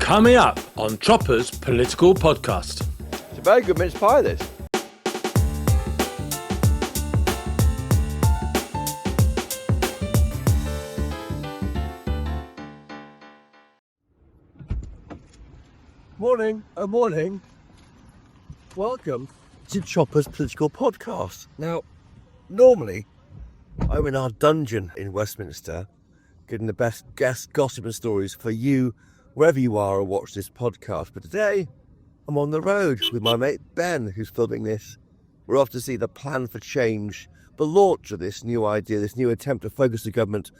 Coming up on Chopper's Political Podcast. It's a very good mince pie, this. Morning. Morning. Welcome to Chopper's Political Podcast. Now, normally, I'm in our dungeon in Westminster, getting the best guest gossip and stories for you, wherever you are or watch this podcast. But today, I'm on the road with my mate Ben, who's filming this. We're off to see the plan for change, the launch of this new idea, this new attempt to focus the government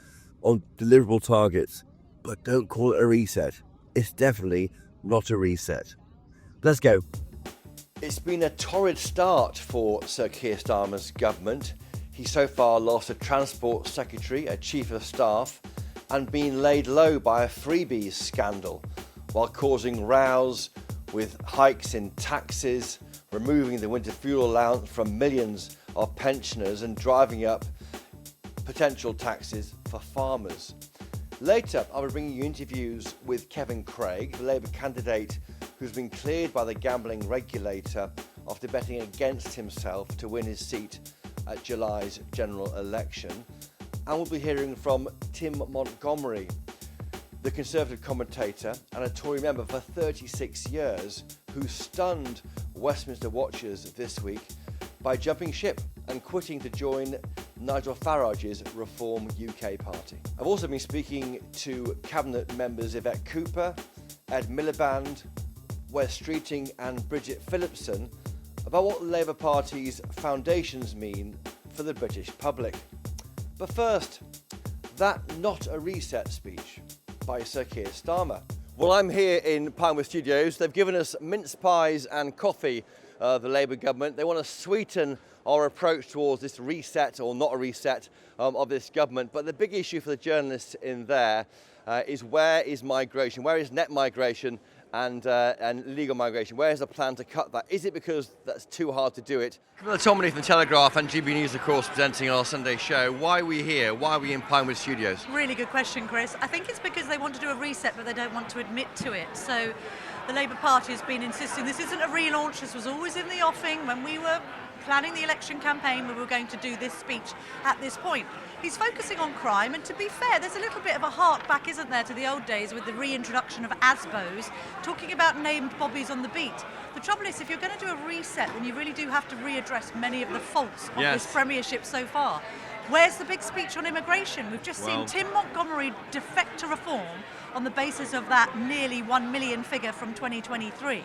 on deliverable targets. But don't call it a reset. It's definitely not a reset. Let's go. It's been a torrid start for Sir Keir Starmer's government. He's so far lost a Transport Secretary, a Chief of Staff, and been laid low by a freebies scandal, while causing rows with hikes in taxes, removing the winter fuel allowance from millions of pensioners and driving up potential taxes for farmers. Later, I will bring you interviews with Kevin Craig, the Labour candidate who's been cleared by the gambling regulator after betting against himself to win his seat at July's general election. And we'll be hearing from Tim Montgomerie, the Conservative commentator and a Tory member for 36 years, who stunned Westminster watchers this week by jumping ship and quitting to join Nigel Farage's Reform UK party. I've also been speaking to Cabinet members Yvette Cooper, Ed Miliband, Wes Streeting and Bridget Phillipson about what the Labour Party's foundations mean for the British public. But first, that not a reset speech by Sir Keir Starmer. Well, I'm here in Pinewood Studios. They've given us mince pies and coffee, the Labour government. They want to sweeten our approach towards this reset or not a reset of this government. But the big issue for the journalists in there is where is migration? Where is net migration and legal migration? Where is the plan to cut that? Is it because that's too hard to do it? Camilla Tominey from The Telegraph and GB News, of course, presenting our Sunday show. Why are we here? Why are we in Pinewood Studios? Really good question, Chris. I think it's because they want to do a reset, but they don't want to admit to it. So the Labour Party has been insisting this isn't a relaunch. This was always in the offing. When we were planning the election campaign, we were going to do this speech at this point. He's focusing on crime, and to be fair, there's a little bit of a hark back, isn't there, to the old days with the reintroduction of ASBOs, talking about named bobbies on the beat. The trouble is, if you're going to do a reset, then you really do have to readdress many of the faults of this premiership so far. Where's the big speech on immigration? We've just seen Tim Montgomery defect to reform on the basis of that nearly 1 million figure from 2023.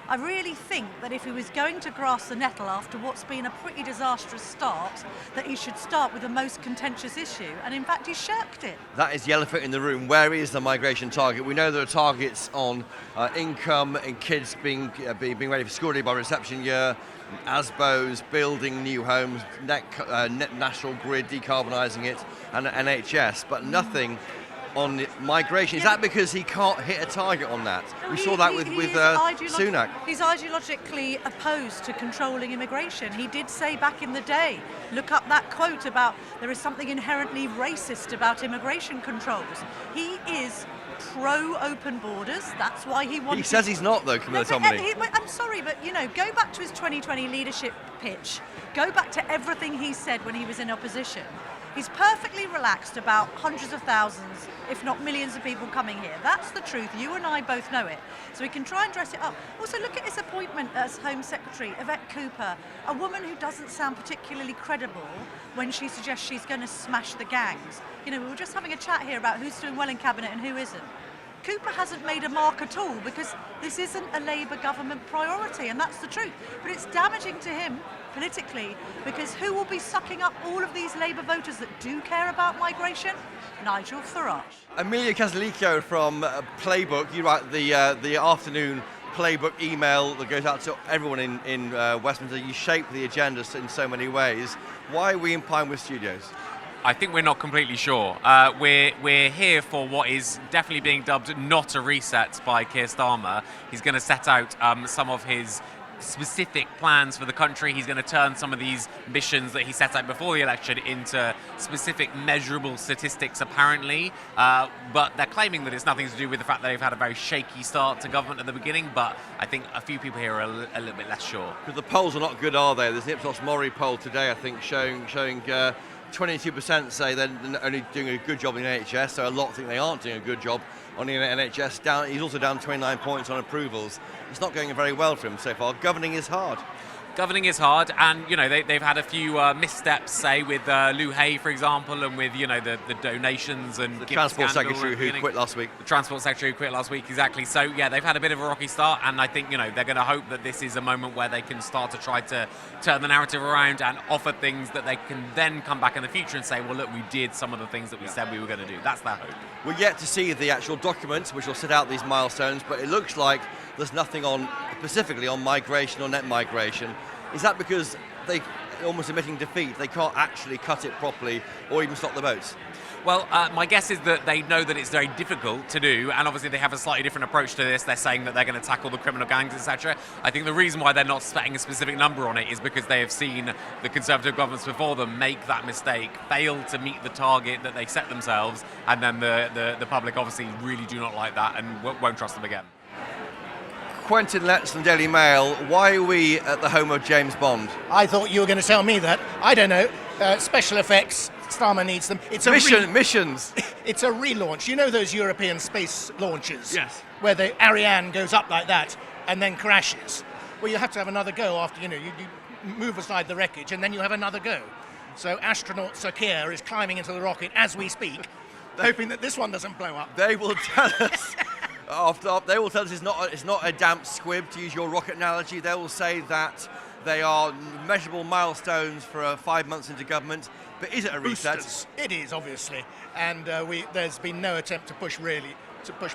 I really think that if he was going to grasp the nettle after what's been a pretty disastrous start, that he should start with the most contentious issue, and in fact he shirked it. That is the elephant in the room. Where is the migration target? We know there are targets on income and kids being ready for school by reception year, ASBOs, building new homes, net national grid, decarbonising it, and NHS, but nothing on migration. Is that because he can't hit a target on that? We saw that with Sunak. He's ideologically opposed to controlling immigration. He did say back in the day, look up that quote about there is something inherently racist about immigration controls. He is pro-open borders. That's why he wants. He says he's not, though, Camilla Tominey. I'm sorry, but go back to his 2020 leadership pitch. Go back to everything he said when he was in opposition. He's perfectly relaxed about hundreds of thousands, if not millions of people coming here. That's the truth. You and I both know it. So we can try and dress it up. Also, look at his appointment as Home Secretary, Yvette Cooper, a woman who doesn't sound particularly credible when she suggests she's going to smash the gangs. We were just having a chat here about who's doing well in Cabinet and who isn't. Cooper hasn't made a mark at all because this isn't a Labour government priority, and that's the truth. But it's damaging to him politically because who will be sucking up all of these Labour voters that do care about migration? Nigel Farage. Amelia Casalico from Playbook. You write the afternoon Playbook email that goes out to everyone in Westminster. You shape the agenda in so many ways. Why are we in Pinewood Studios? I think we're not completely sure. We're here for what is definitely being dubbed not a reset by Keir Starmer. He's going to set out some of his specific plans for the country. He's going to turn some of these missions that he set out before the election into specific measurable statistics, apparently. But they're claiming that it's nothing to do with the fact that they've had a very shaky start to government at the beginning. But I think a few people here are a little bit less sure. Because the polls are not good, are they? There's an Ipsos Mori poll today, I think, showing 22% say they're only doing a good job in the NHS, so a lot think they aren't doing a good job on the NHS. He's also down 29 points on approvals. It's not going very well for him so far. Governing is hard. Governing is hard, and they've had a few missteps, say with Lou Hay, for example, and with the donations and the Transport Secretary who quit last week. The Transport Secretary who quit last week, exactly. So yeah, they've had a bit of a rocky start, and I think they're going to hope that this is a moment where they can start to try to turn the narrative around and offer things that they can then come back in the future and say, well, look, we did some of the things that we said we were going to do. That's their hope. We're yet to see the actual documents which will set out these milestones, but it looks like there's nothing specifically on migration or net migration. Is that because they almost admitting defeat? They can't actually cut it properly or even stop the boats? Well, my guess is that they know that it's very difficult to do, and obviously they have a slightly different approach to this. They're saying that they're going to tackle the criminal gangs, etc. I think the reason why they're not setting a specific number on it is because they have seen the Conservative governments before them make that mistake, fail to meet the target that they set themselves, and then the public obviously really do not like that and won't trust them again. Quentin Letts from Daily Mail, why are we at the home of James Bond? I thought you were going to tell me that. I don't know. Special effects, Starmer needs them. It's a missions. It's a relaunch. You know those European space launches? Yes. Where the Ariane goes up like that and then crashes. Well, you have to have another go after, you move aside the wreckage and then you have another go. So astronaut Sir Keir is climbing into the rocket as we speak, hoping that this one doesn't blow up. They will tell us... They will tell us it's not a damp squib, to use your rocket analogy. They will say that they are measurable milestones for 5 months into government. But is it a reset? Boosters. It is, obviously. And there's been no attempt to push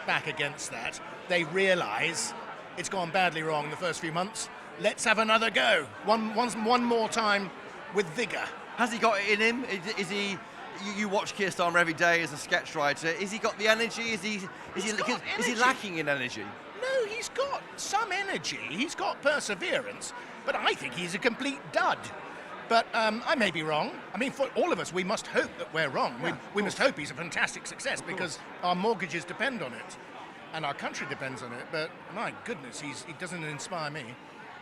back against that. They realise it's gone badly wrong the first few months. Let's have another go. One more time with vigour. Has he got it in him? Is he... You watch Keir Starmer every day as a sketch writer. Is he got the energy? Is he lacking in energy? No, he's got some energy. He's got perseverance. But I think he's a complete dud. But I may be wrong. I mean, for all of us, we must hope that we're wrong. Yeah, we must hope he's a fantastic success because our mortgages depend on it. And our country depends on it. But my goodness, he doesn't inspire me.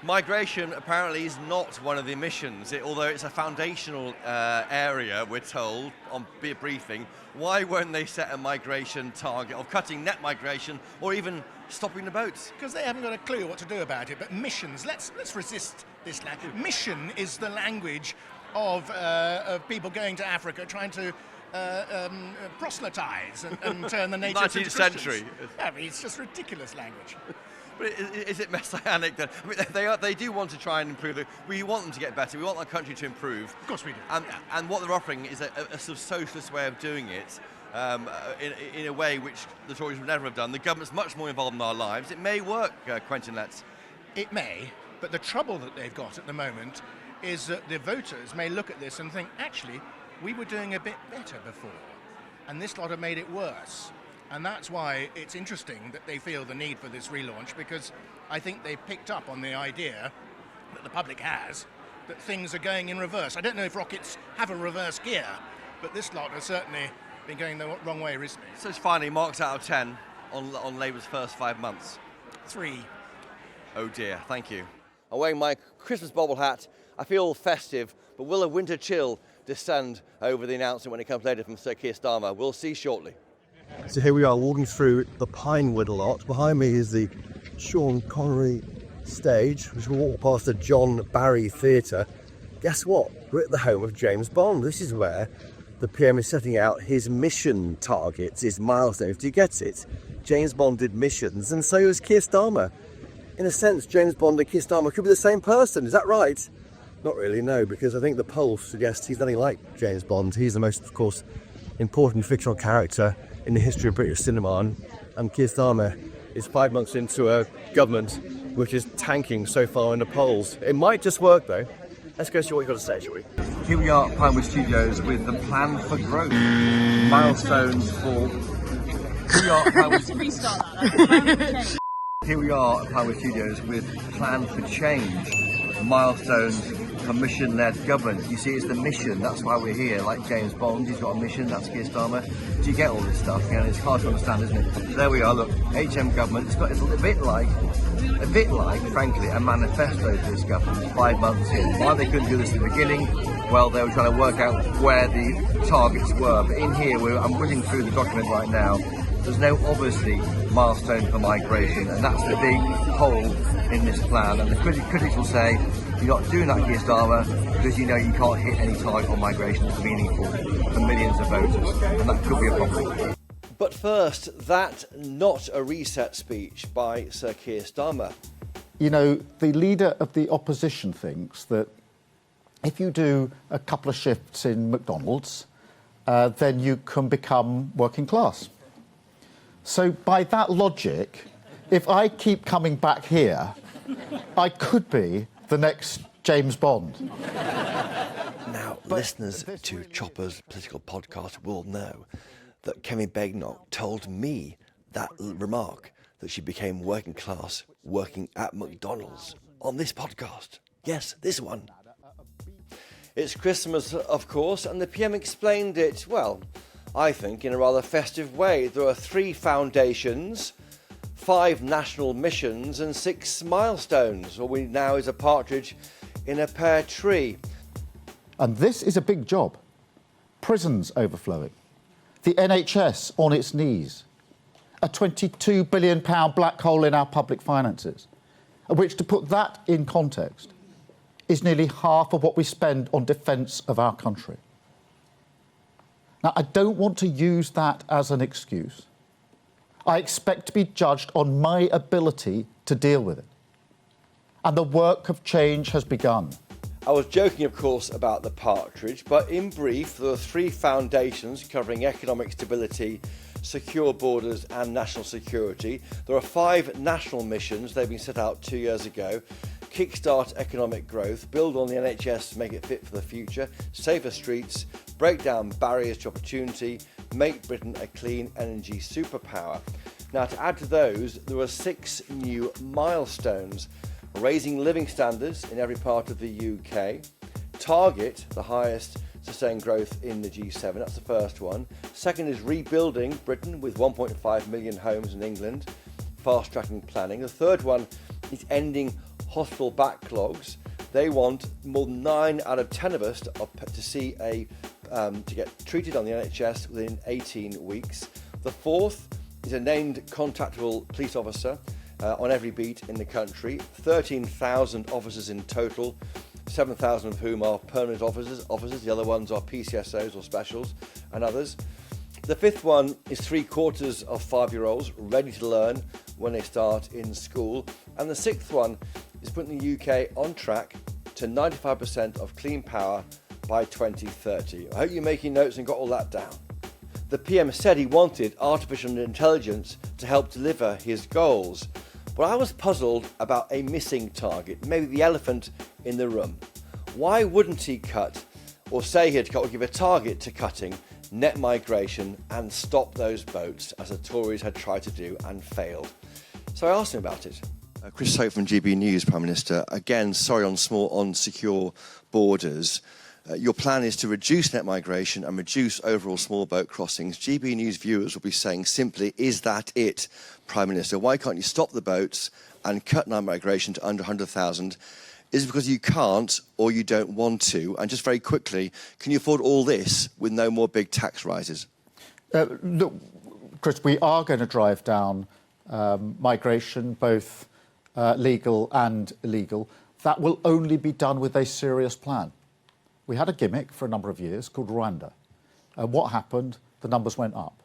Migration apparently is not one of the missions, although it's a foundational area, we're told, on a briefing. Why won't they set a migration target of cutting net migration or even stopping the boats? Because they haven't got a clue what to do about it. But missions, let's resist this language. Mission is the language of people going to Africa trying to proselytise and turn the natives into 19th century. I mean, it's just ridiculous language. But is it messianic then? I mean, they do want to try and improve. We want them to get better. We want our country to improve. Of course we do. And what they're offering is a sort of socialist way of doing it, in a way which the Tories would never have done. The government's much more involved in our lives. It may work, Quentin Letts. It may, but the trouble that they've got at the moment is that the voters may look at this and think, actually, we were doing a bit better before, and this lot have made it worse. And that's why it's interesting that they feel the need for this relaunch, because I think they've picked up on the idea that the public has that things are going in reverse. I don't know if rockets have a reverse gear, but this lot has certainly been going the wrong way recently. So it's finally marks out of 10 on Labour's first 5 months. 3. Oh dear, thank you. I'm wearing my Christmas bobble hat. I feel festive, but will a winter chill descend over the announcement when it comes later from Sir Keir Starmer? We'll see shortly. So here we are walking through the Pinewood a lot. Behind me is the Sean Connery stage, which will walk past the John Barry Theatre. Guess what? We're at the home of James Bond. This is where the PM is setting out his mission targets, his milestones. Do you get it? James Bond did missions, and so is Keir Starmer. In a sense, James Bond and Keir Starmer could be the same person. Is that right? Not really, no, because I think the polls suggest he's nothing like James Bond. He's the most, of course, important fictional character in the history of British cinema, and Keir Starmer is 5 months into a government which is tanking so far in the polls. It might just work though. Let's go see what you've got to say, shall we? Here we are at Pinewood Studios with the plan for growth. Milestones for... Here we are at Pinewood... To restart that. Here we are at Power Studios with Plan for Change, milestones for mission-led government. You see, it's the mission, that's why we're here, like James Bond, he's got a mission, that's Keir Starmer. Do you get all this stuff? You know, it's hard to understand, isn't it? So there we are, look, HM government, it's a bit like, frankly, a manifesto to this government 5 months in. Why they couldn't do this at the beginning? Well, they were trying to work out where the targets were. But in here, I'm whizzing through the document right now. There's no, obviously, milestone for migration, and that's the big hole in this plan. And the critics will say, you're not doing that, Keir Starmer, because you know you can't hit any target on migration that's meaningful for millions of voters, and that could be a problem. But first, that not a reset speech by Sir Keir Starmer. You know, the leader of the opposition thinks that if you do a couple of shifts in McDonald's, then you can become working class. So by that logic, if I keep coming back here, I could be the next James Bond. Now, listeners to Chopper's political podcast will know that Kemi Badenoch told me that remark, that she became working class working at McDonald's, on this podcast. Yes, this one. It's Christmas, of course, and the PM explained it, well, I think, in a rather festive way. There are 3 foundations, 5 national missions and 6 milestones. All we need now is a partridge in a pear tree. And this is a big job. Prisons overflowing. The NHS on its knees. A £22 billion black hole in our public finances. Which, to put that in context, is nearly half of what we spend on defence of our country. Now, I don't want to use that as an excuse. I expect to be judged on my ability to deal with it. And the work of change has begun. I was joking, of course, about the partridge, but in brief, there are 3 foundations covering economic stability, secure borders and national security. There are 5 national missions. They've been set out 2 years ago. Kickstart economic growth, build on the NHS to make it fit for the future, safer streets, break down barriers to opportunity, make Britain a clean energy superpower. Now, to add to those, there are 6 new milestones. Raising living standards in every part of the UK, target the highest sustained growth in the G7, that's the first one. Second is rebuilding Britain with 1.5 million homes in England, fast-tracking planning. The third one is ending hospital backlogs. They want more than 9 out of 10 of us to get treated on the NHS within 18 weeks. The fourth is a named contactable police officer on every beat in the country. 13,000 officers in total, 7,000 of whom are permanent officers. The other ones are PCSOs or specials and others. The fifth one is 3/4 of 5-year-olds ready to learn when they start in school. And the sixth one is putting the UK on track to 95% of clean power by 2030. I hope you're making notes and got all that down. The PM said he wanted artificial intelligence to help deliver his goals. But I was puzzled about a missing target, maybe the elephant in the room. Why wouldn't he cut, or say he'd cut, or give a target to cutting net migration and stop those boats, as the Tories had tried to do and failed? So I asked him about it. Chris Hope from GB News, Prime Minister. Again, sorry on secure borders. Your plan is to reduce net migration and reduce overall small boat crossings. GB News viewers will be saying simply, is that it, Prime Minister? Why can't you stop the boats and cut net migration to under 100,000? Is it because you can't or you don't want to? And just very quickly, can you afford all this with no more big tax rises? Look, Chris, we are going to drive down migration, both legal and illegal. That will only be done with a serious plan. We had a gimmick for a number of years called Rwanda. What happened? The numbers went up.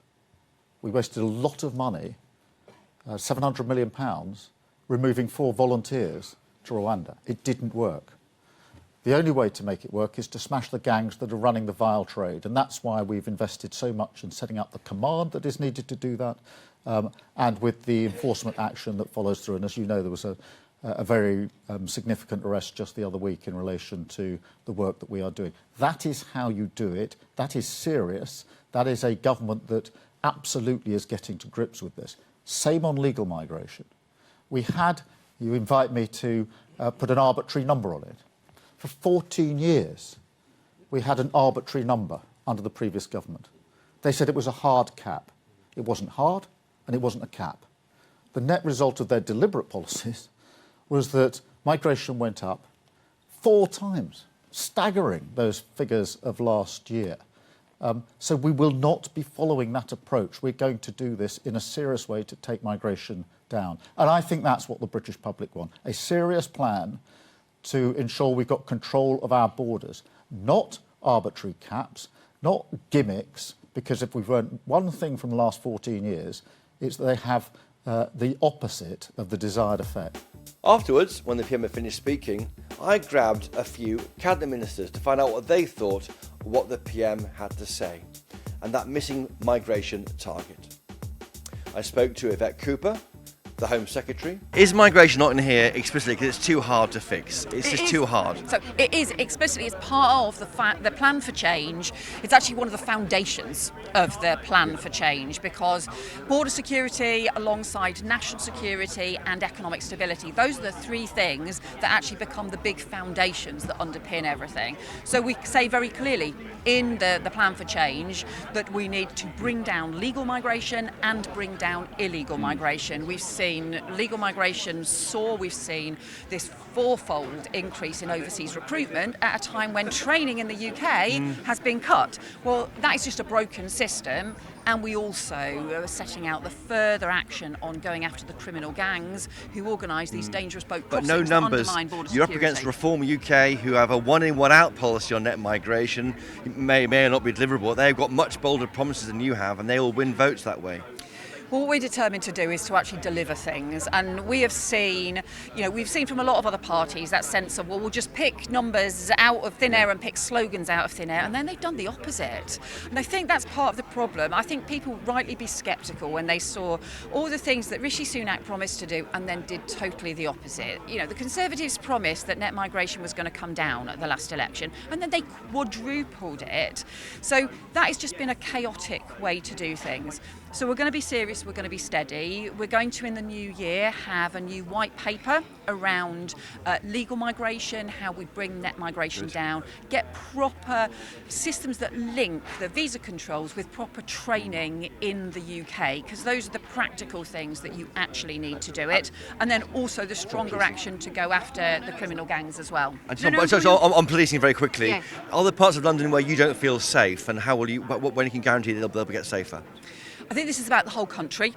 We wasted a lot of money, £700 million, removing 4 volunteers to Rwanda. It didn't work. The only way to make it work is to smash the gangs that are running the vile trade, and that's why we've invested so much in setting up the command that is needed to do that, and with the enforcement action that follows through. And as you know, there was a very significant arrest just the other week in relation to the work that we are doing. That is how you do it. That is serious. That is a government that absolutely is getting to grips with this. Same on legal migration. You invite me to put an arbitrary number on it. For 14 years, we had an arbitrary number under the previous government. They said it was a hard cap. It wasn't hard, and it wasn't a cap. The net result of their deliberate policies was that migration went up 4 times, staggering those figures of last year. So we will not be following that approach. We're going to do this in a serious way to take migration down. And I think that's what the British public want, a serious plan to ensure we've got control of our borders, not arbitrary caps, not gimmicks, because if we've learned one thing from the last 14 years, it's that they have the opposite of the desired effect. Afterwards, when the PM had finished speaking, I grabbed a few cabinet ministers to find out what they thought of what the PM had to say, and that missing migration target. I spoke to Yvette Cooper, the Home Secretary. Is migration not in here explicitly because it's too hard to fix? It's just too hard. So it is explicitly as part of the plan for change. It's actually one of the foundations of the plan for change, because border security alongside national security and economic stability, those are the 3 things that actually become the big foundations that underpin everything. So we say very clearly in the plan for change that we need to bring down legal migration and bring down illegal migration. We've seen legal migration soar. We've seen this 4-fold increase in overseas recruitment at a time when training in the UK has been cut. Well, that is just a broken system. And we also are setting out the further action on going after the criminal gangs who organise these dangerous boat crossings. But no numbers. You're up against Reform UK, who have a one-in, one-out policy on net migration. It may or not be deliverable. They've got much bolder promises than you have, and they will win votes that way. Well, what we're determined to do is to actually deliver things, and we have seen, we've seen from a lot of other parties that sense of, well, we'll just pick numbers out of thin air and pick slogans out of thin air, and then they've done the opposite. And I think that's part of the problem. I think people rightly be sceptical when they saw all the things that Rishi Sunak promised to do and then did totally the opposite. The Conservatives promised that net migration was going to come down at the last election, and then they quadrupled it. So that has just been a chaotic way to do things. So we're going to be serious, we're going to be steady. We're going to, in the new year, have a new white paper around legal migration, how we bring net migration down, get proper systems that link the visa controls with proper training in the UK, because those are the practical things that you actually need to do it. And then also the stronger action to go after the criminal gangs as well. So on policing very quickly, Yeah. are there parts of London where you don't feel safe, and how will you, when you can guarantee that they'll get safer? I think this is about the whole country,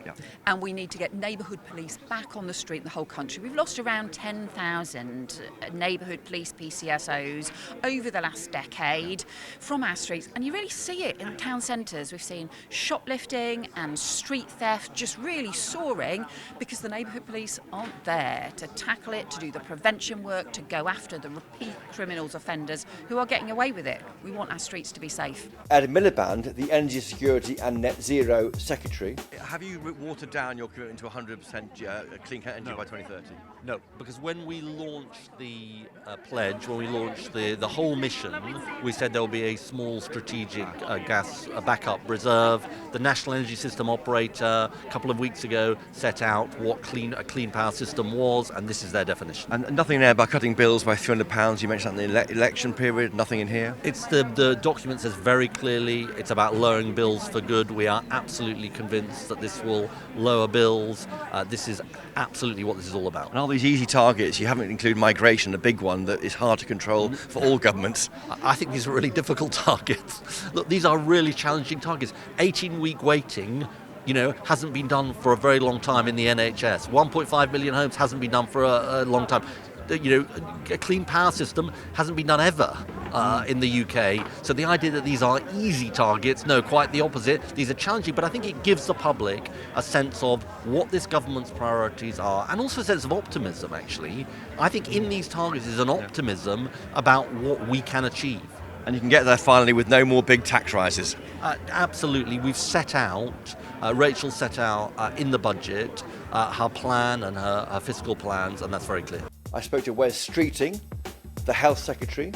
and we need to get neighbourhood police back on the street in the whole country. We've lost around 10,000 neighbourhood police PCSOs over the last decade from our streets, and you really see it in town centres. We've seen shoplifting and street theft just really soaring because the neighbourhood police aren't there to tackle it, to do the prevention work, to go after the repeat criminals, offenders who are getting away with it. We want our streets to be safe. Ed Miliband, the Energy Security and Net Zero Secretary. Have you watered down your commitment to 100% clean energy by 2030? No, because when we launched the pledge, when we launched the whole mission, we said there will be a small strategic gas backup reserve. The National Energy System Operator a couple of weeks ago set out what a clean power system was, and this is their definition. And nothing there about cutting bills by £300. You mentioned that in the election period. Nothing in here. It's the document says very clearly it's about lowering bills for good. We are absolutely convinced that this will lower bills. This is absolutely what this is all about. And all these easy targets, you haven't included migration, a big one that is hard to control for all governments. I think these are really difficult targets. Look, these are really challenging targets. 18-week waiting, hasn't been done for a very long time in the NHS. 1.5 million homes hasn't been done for a long time. A clean power system hasn't been done ever in the UK. So the idea that these are easy targets, no, quite the opposite. These are challenging, but I think it gives the public a sense of what this government's priorities are, and also a sense of optimism, actually. I think in these targets is an optimism about what we can achieve. And you can get there finally with no more big tax rises. Absolutely. We've set out, Rachel set out in the budget her plan and her fiscal plans, and that's very clear. I spoke to Wes Streeting, the Health Secretary,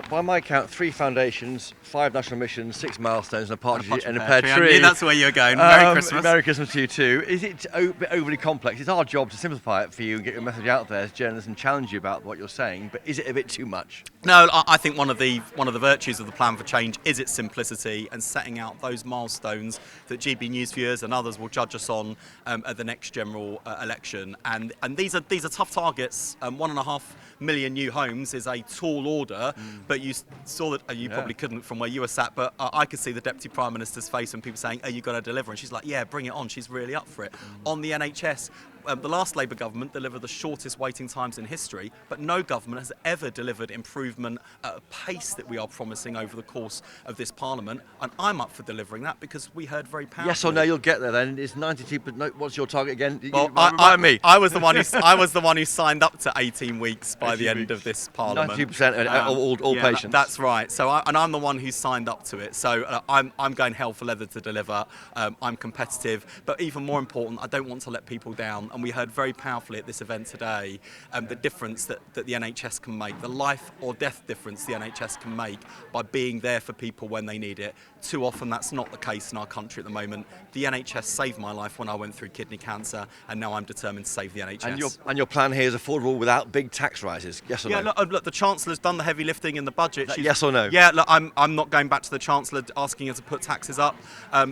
By my count, 3 foundations, 5 national missions, 6 milestones, and a partridge and a pear I tree. knew that's where you're going. Merry Christmas. Merry Christmas to you too. Is it a bit overly complex? It's our job to simplify it for you and get your message out there as journalists and challenge you about what you're saying, but is it a bit too much? No, I think one of the virtues of the Plan for Change is its simplicity and setting out those milestones that GB News viewers and others will judge us on at the next general election. And these are tough targets. 1.5 million new homes is a tall order, but you saw that you probably couldn't from where you were sat, but I could see the Deputy Prime Minister's face when people saying, "Are you going to deliver?" And she's like, "Yeah, bring it on." She's really up for it. On the NHS, the last Labour government delivered the shortest waiting times in history, but no government has ever delivered improvement at a pace that we are promising over the course of this Parliament, and I'm up for delivering that because we heard very powerfully. Yes or no, you'll get there then. It's 92, but no, what's your target again? Well, Remind me. I was the one who signed up to 18 weeks by the end of this Parliament. 92% of all patients. That's right. So I'm the one who signed up to it. So I'm going hell for leather to deliver. I'm competitive, but even more important, I don't want to let people down. And we heard very powerfully at this event today the difference that the NHS can make, the life or death difference the NHS can make by being there for people when they need it. Too often that's not the case in our country at the moment. The NHS saved my life when I went through kidney cancer, and now I'm determined to save the NHS. And your plan here is affordable without big tax rises, yes or no? Yeah, look, the Chancellor's done the heavy lifting in the budget. Yes or no? Yeah, look, I'm not going back to the Chancellor asking her to put taxes up.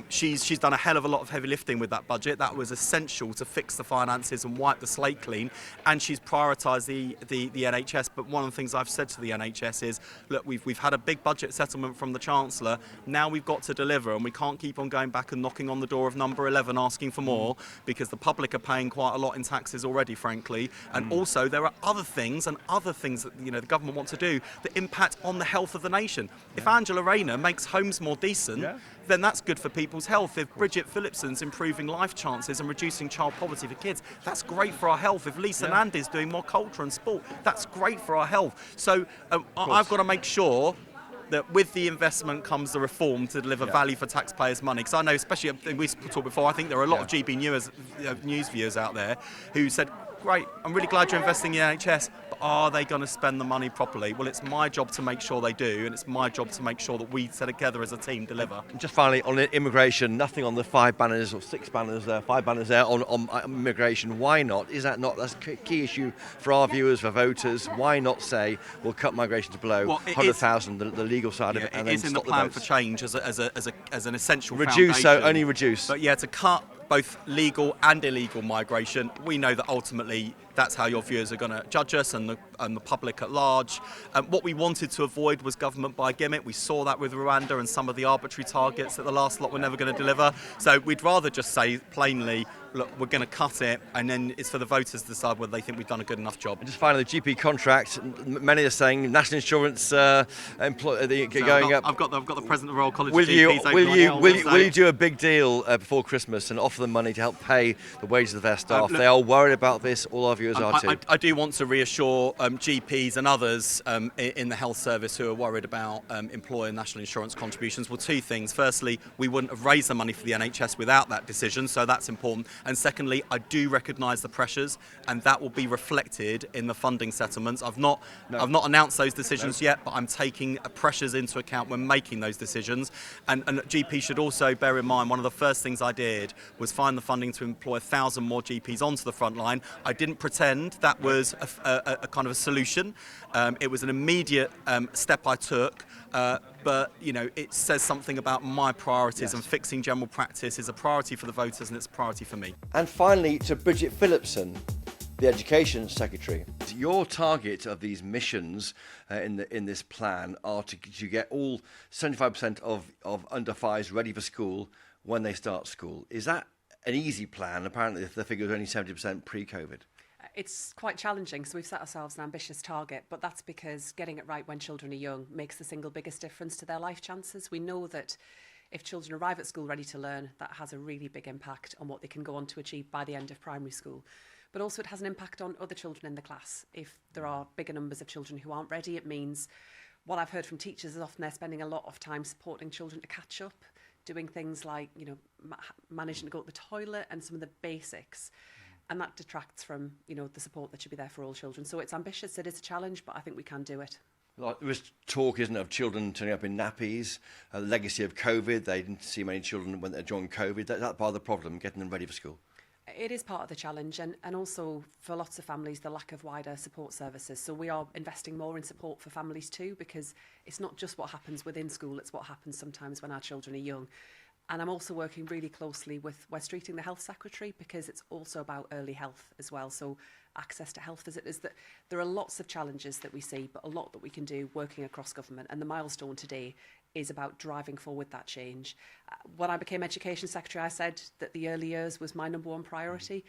She's done a hell of a lot of heavy lifting with that budget. That was essential to fix the finances and wipe the slate clean, and she's prioritised the NHS. But one of the things I've said to the NHS is, look, we've had a big budget settlement from the Chancellor. Now we've got to deliver, and we can't keep on going back and knocking on the door of number 11 asking for more, because the public are paying quite a lot in taxes already, frankly. And also there are other things that the government want to do that impact on the health of the nation. If Angela Rayner makes homes more decent, then that's good for people's health. If Bridget Phillipson's improving life chances and reducing child poverty for kids, that's great for our health. If Lisa Nandy's doing more culture and sport, that's great for our health. So I've got to make sure that with the investment comes the reform to deliver value for taxpayers' money. Because I know, especially, we talked before, I think there are a lot of GB news viewers out there who said, great, I'm really glad you're investing in the NHS, but are they going to spend the money properly? Well, it's my job to make sure they do, and it's my job to make sure that we together as a team deliver. And just finally, on immigration, nothing on the 5 banners or 6 banners there, 5 banners there on immigration. Why not? Is that not, that's a key issue for our viewers, for voters? Why not say we'll cut migration to below 100,000, the legal side of it, and then it's in the stop Plan votes? for Change as an essential reduce, foundation. only reduce. But to cut both legal and illegal migration. We know that ultimately that's how your viewers are going to judge us and the public at large. What we wanted to avoid was government by gimmick. We saw that with Rwanda and some of the arbitrary targets that the last lot were never going to deliver. So we'd rather just say plainly, look, we're going to cut it, and then it's for the voters to decide whether they think we've done a good enough job. And just finally, the GP contract. Many are saying national insurance going up. I've got the president of the Royal College Will of GPs. will you do a big deal before Christmas and offer them money to help pay the wages of their staff? They are worried about this. All our viewers are too. I do want to reassure GPs and others in the health service who are worried about employer national insurance contributions. Well, 2 things. Firstly, we wouldn't have raised the money for the NHS without that decision, so that's important. And secondly, I do recognise the pressures, and that will be reflected in the funding settlements. I've not announced those decisions yet, but I'm taking pressures into account when making those decisions. And GP should also bear in mind, one of the first things I did was find the funding to employ 1,000 more GPs onto the front line. I didn't pretend that was a kind of a solution. It was an immediate step I took. But it says something about my priorities, and fixing general practice is a priority for the voters, and it's a priority for me. And finally, to Bridget Phillipson, the Education Secretary. Your target of these missions in this plan are to get all 75% of under 5s ready for school when they start school. Is that an easy plan? Apparently, the figure was only 70% pre-COVID. It's quite challenging, so we've set ourselves an ambitious target, but that's because getting it right when children are young makes the single biggest difference to their life chances. We know that if children arrive at school ready to learn, that has a really big impact on what they can go on to achieve by the end of primary school. But also it has an impact on other children in the class. If there are bigger numbers of children who aren't ready, it means what I've heard from teachers is often they're spending a lot of time supporting children to catch up, doing things like, managing to go to the toilet and some of the basics. And that detracts from, the support that should be there for all children. So it's ambitious, it is a challenge, but I think we can do it. There was talk, isn't it, of children turning up in nappies, the legacy of COVID. They didn't see many children when they joined COVID. That's part of the problem, getting them ready for school. It is part of the challenge, and also for lots of families, the lack of wider support services. So we are investing more in support for families too, because it's not just what happens within school, it's what happens sometimes when our children are young. And I'm also working really closely with Wes Streeting, the Health Secretary, because it's also about early health as well. So access to health visitors, that there are lots of challenges that we see, but a lot that we can do working across government. And the milestone today is about driving forward that change. When I became Education Secretary, I said that the early years was my #1 priority.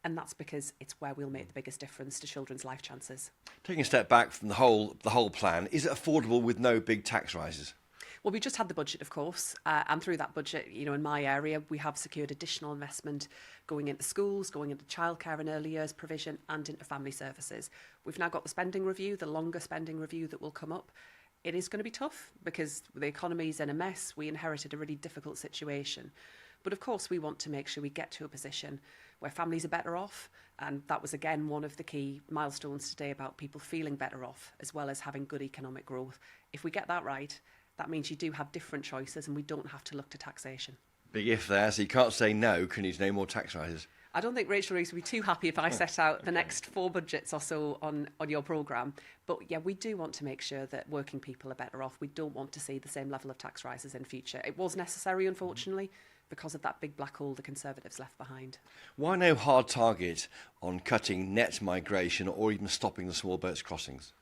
And that's because it's where we'll make the biggest difference to children's life chances. Taking a step back from the whole plan, is it affordable with no big tax rises? Well, we just had the budget, of course, and through that budget, in my area, we have secured additional investment going into schools, going into childcare and early years provision, and into family services. We've now got the spending review, the longer spending review that will come up. It is going to be tough because the economy's in a mess. We inherited a really difficult situation. But of course, we want to make sure we get to a position where families are better off. And that was, again, one of the key milestones today about people feeling better off, as well as having good economic growth. If we get that right, that means you do have different choices and we don't have to look to taxation. Big if there, so you can't say no, can you, to no more tax rises? I don't think Rachel Reeves would be too happy if I set out the next 4 budgets or so on your programme. But yeah, we do want to make sure that working people are better off. We don't want to see the same level of tax rises in future. It was necessary, unfortunately, because of that big black hole the Conservatives left behind. Why no hard target on cutting net migration or even stopping the small boats crossings?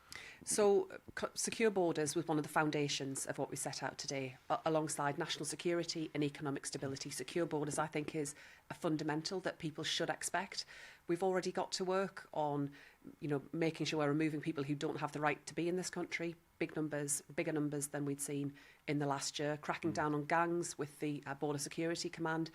So secure borders was one of the foundations of what we set out today, alongside national security and economic stability. Secure borders, I think, is a fundamental that people should expect. We've already got to work on, making sure we're removing people who don't have the right to be in this country, bigger numbers than we'd seen in the last year, cracking down on gangs with the Border Security Command.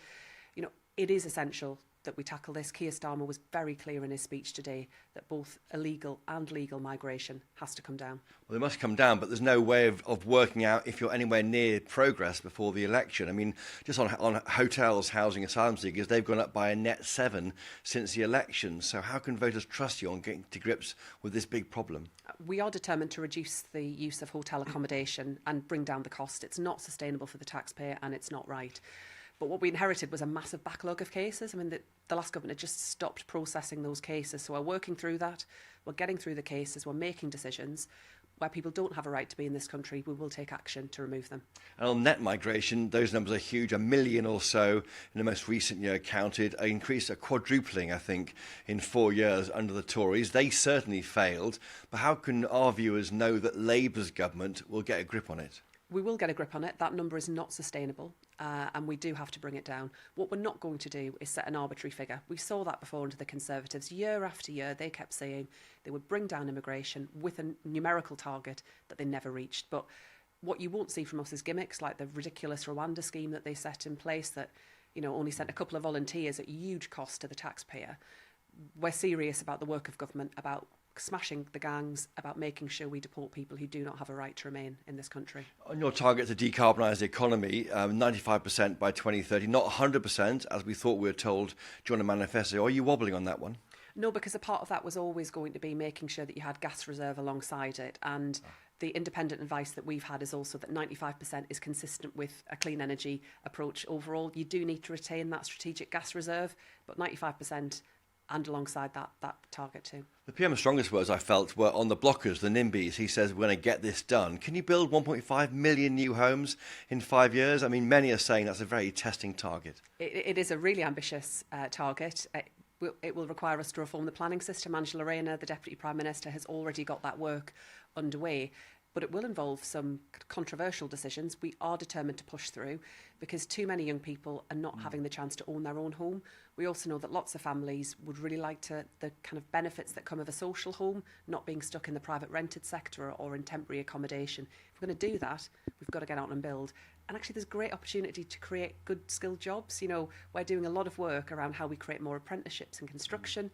It is essential that we tackle this. Keir Starmer was very clear in his speech today that both illegal and legal migration has to come down. Well, they must come down, but there's no way of working out if you're anywhere near progress before the election. I mean, just on hotels housing asylum seekers, they've gone up by a net 7 since the election. So how can voters trust you on getting to grips with this big problem? We are determined to reduce the use of hotel accommodation and bring down the cost. It's not sustainable for the taxpayer and it's not right. But what we inherited was a massive backlog of cases. I mean, the last government had just stopped processing those cases. So we're working through that. We're getting through the cases. We're making decisions. Where people don't have a right to be in this country, we will take action to remove them. And on net migration, those numbers are huge. 1 million or so in the most recent year counted. An increase, a quadrupling, I think, in 4 years under the Tories. They certainly failed. But how can our viewers know that Labour's government will get a grip on it? We will get a grip on it. That number is not sustainable, and we do have to bring it down. What we're not going to do is set an arbitrary figure. We saw that before under the Conservatives. Year after year, they kept saying they would bring down immigration with a numerical target that they never reached. But what you won't see from us is gimmicks like the ridiculous Rwanda scheme that they set in place that, only sent a couple of volunteers at huge cost to the taxpayer. We're serious about the work of government, about smashing the gangs, about making sure we deport people who do not have a right to remain in this country. On your target to decarbonise the economy, 95% by 2030, not 100%, as we thought we were told during the manifesto. Are you wobbling on that one? No, because a part of that was always going to be making sure that you had gas reserve alongside it. And the independent advice that we've had is also that 95% is consistent with a clean energy approach overall. You do need to retain that strategic gas reserve, but 95% and alongside that target too. The PM's strongest words, I felt, were on the blockers, the NIMBYs. He says we're going to get this done. Can you build 1.5 million new homes in 5 years? I mean, many are saying that's a very testing target. It is a really ambitious target. It will require us to reform the planning system. Angela Rayner, the Deputy Prime Minister, has already got that work underway. But it will involve some controversial decisions. We are determined to push through because too many young people are not having the chance to own their own home. We also know that lots of families would really like the kind of benefits that come of a social home, not being stuck in the private rented sector or in temporary accommodation. If we're going to do that, we've got to get out and build. And actually, there's great opportunity to create good skilled jobs. We're doing a lot of work around how we create more apprenticeships in construction.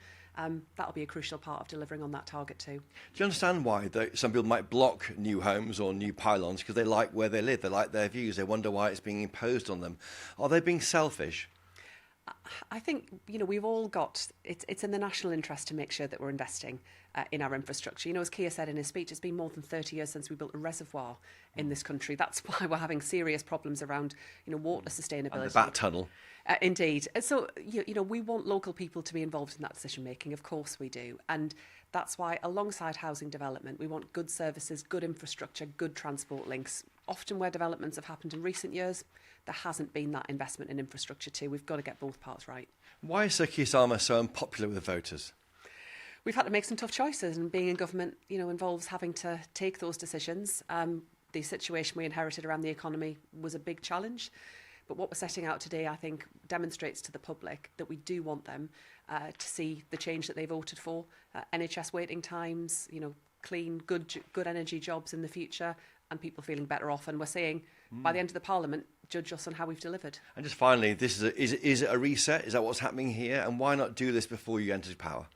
That'll be a crucial part of delivering on that target too. Do you understand why some people might block new homes or new pylons? Because they like where they live, they like their views, they wonder why it's being imposed on them. Are they being selfish? I think, we've all got, it's in the national interest to make sure that we're investing in our infrastructure. As Keir said in his speech, it's been more than 30 years since we built a reservoir in this country. That's why we're having serious problems around, water sustainability. And the Bat Tunnel. Indeed. So, we want local people to be involved in that decision making. Of course we do. And that's why, alongside housing development, we want good services, good infrastructure, good transport links. Often where developments have happened in recent years, there hasn't been that investment in infrastructure too. We've got to get both parts right. Why is Sir Keir Starmer so unpopular with the voters? We've had to make some tough choices, and being in government, involves having to take those decisions. The situation we inherited around the economy was a big challenge. But what we're setting out today, I think, demonstrates to the public that we do want them to see the change that they voted for. NHS waiting times, clean, good energy jobs in the future, and people feeling better off. And we're saying, by the end of the Parliament, judge us on how we've delivered. And just finally, is it a reset? Is that what's happening here? And why not do this before you entered power?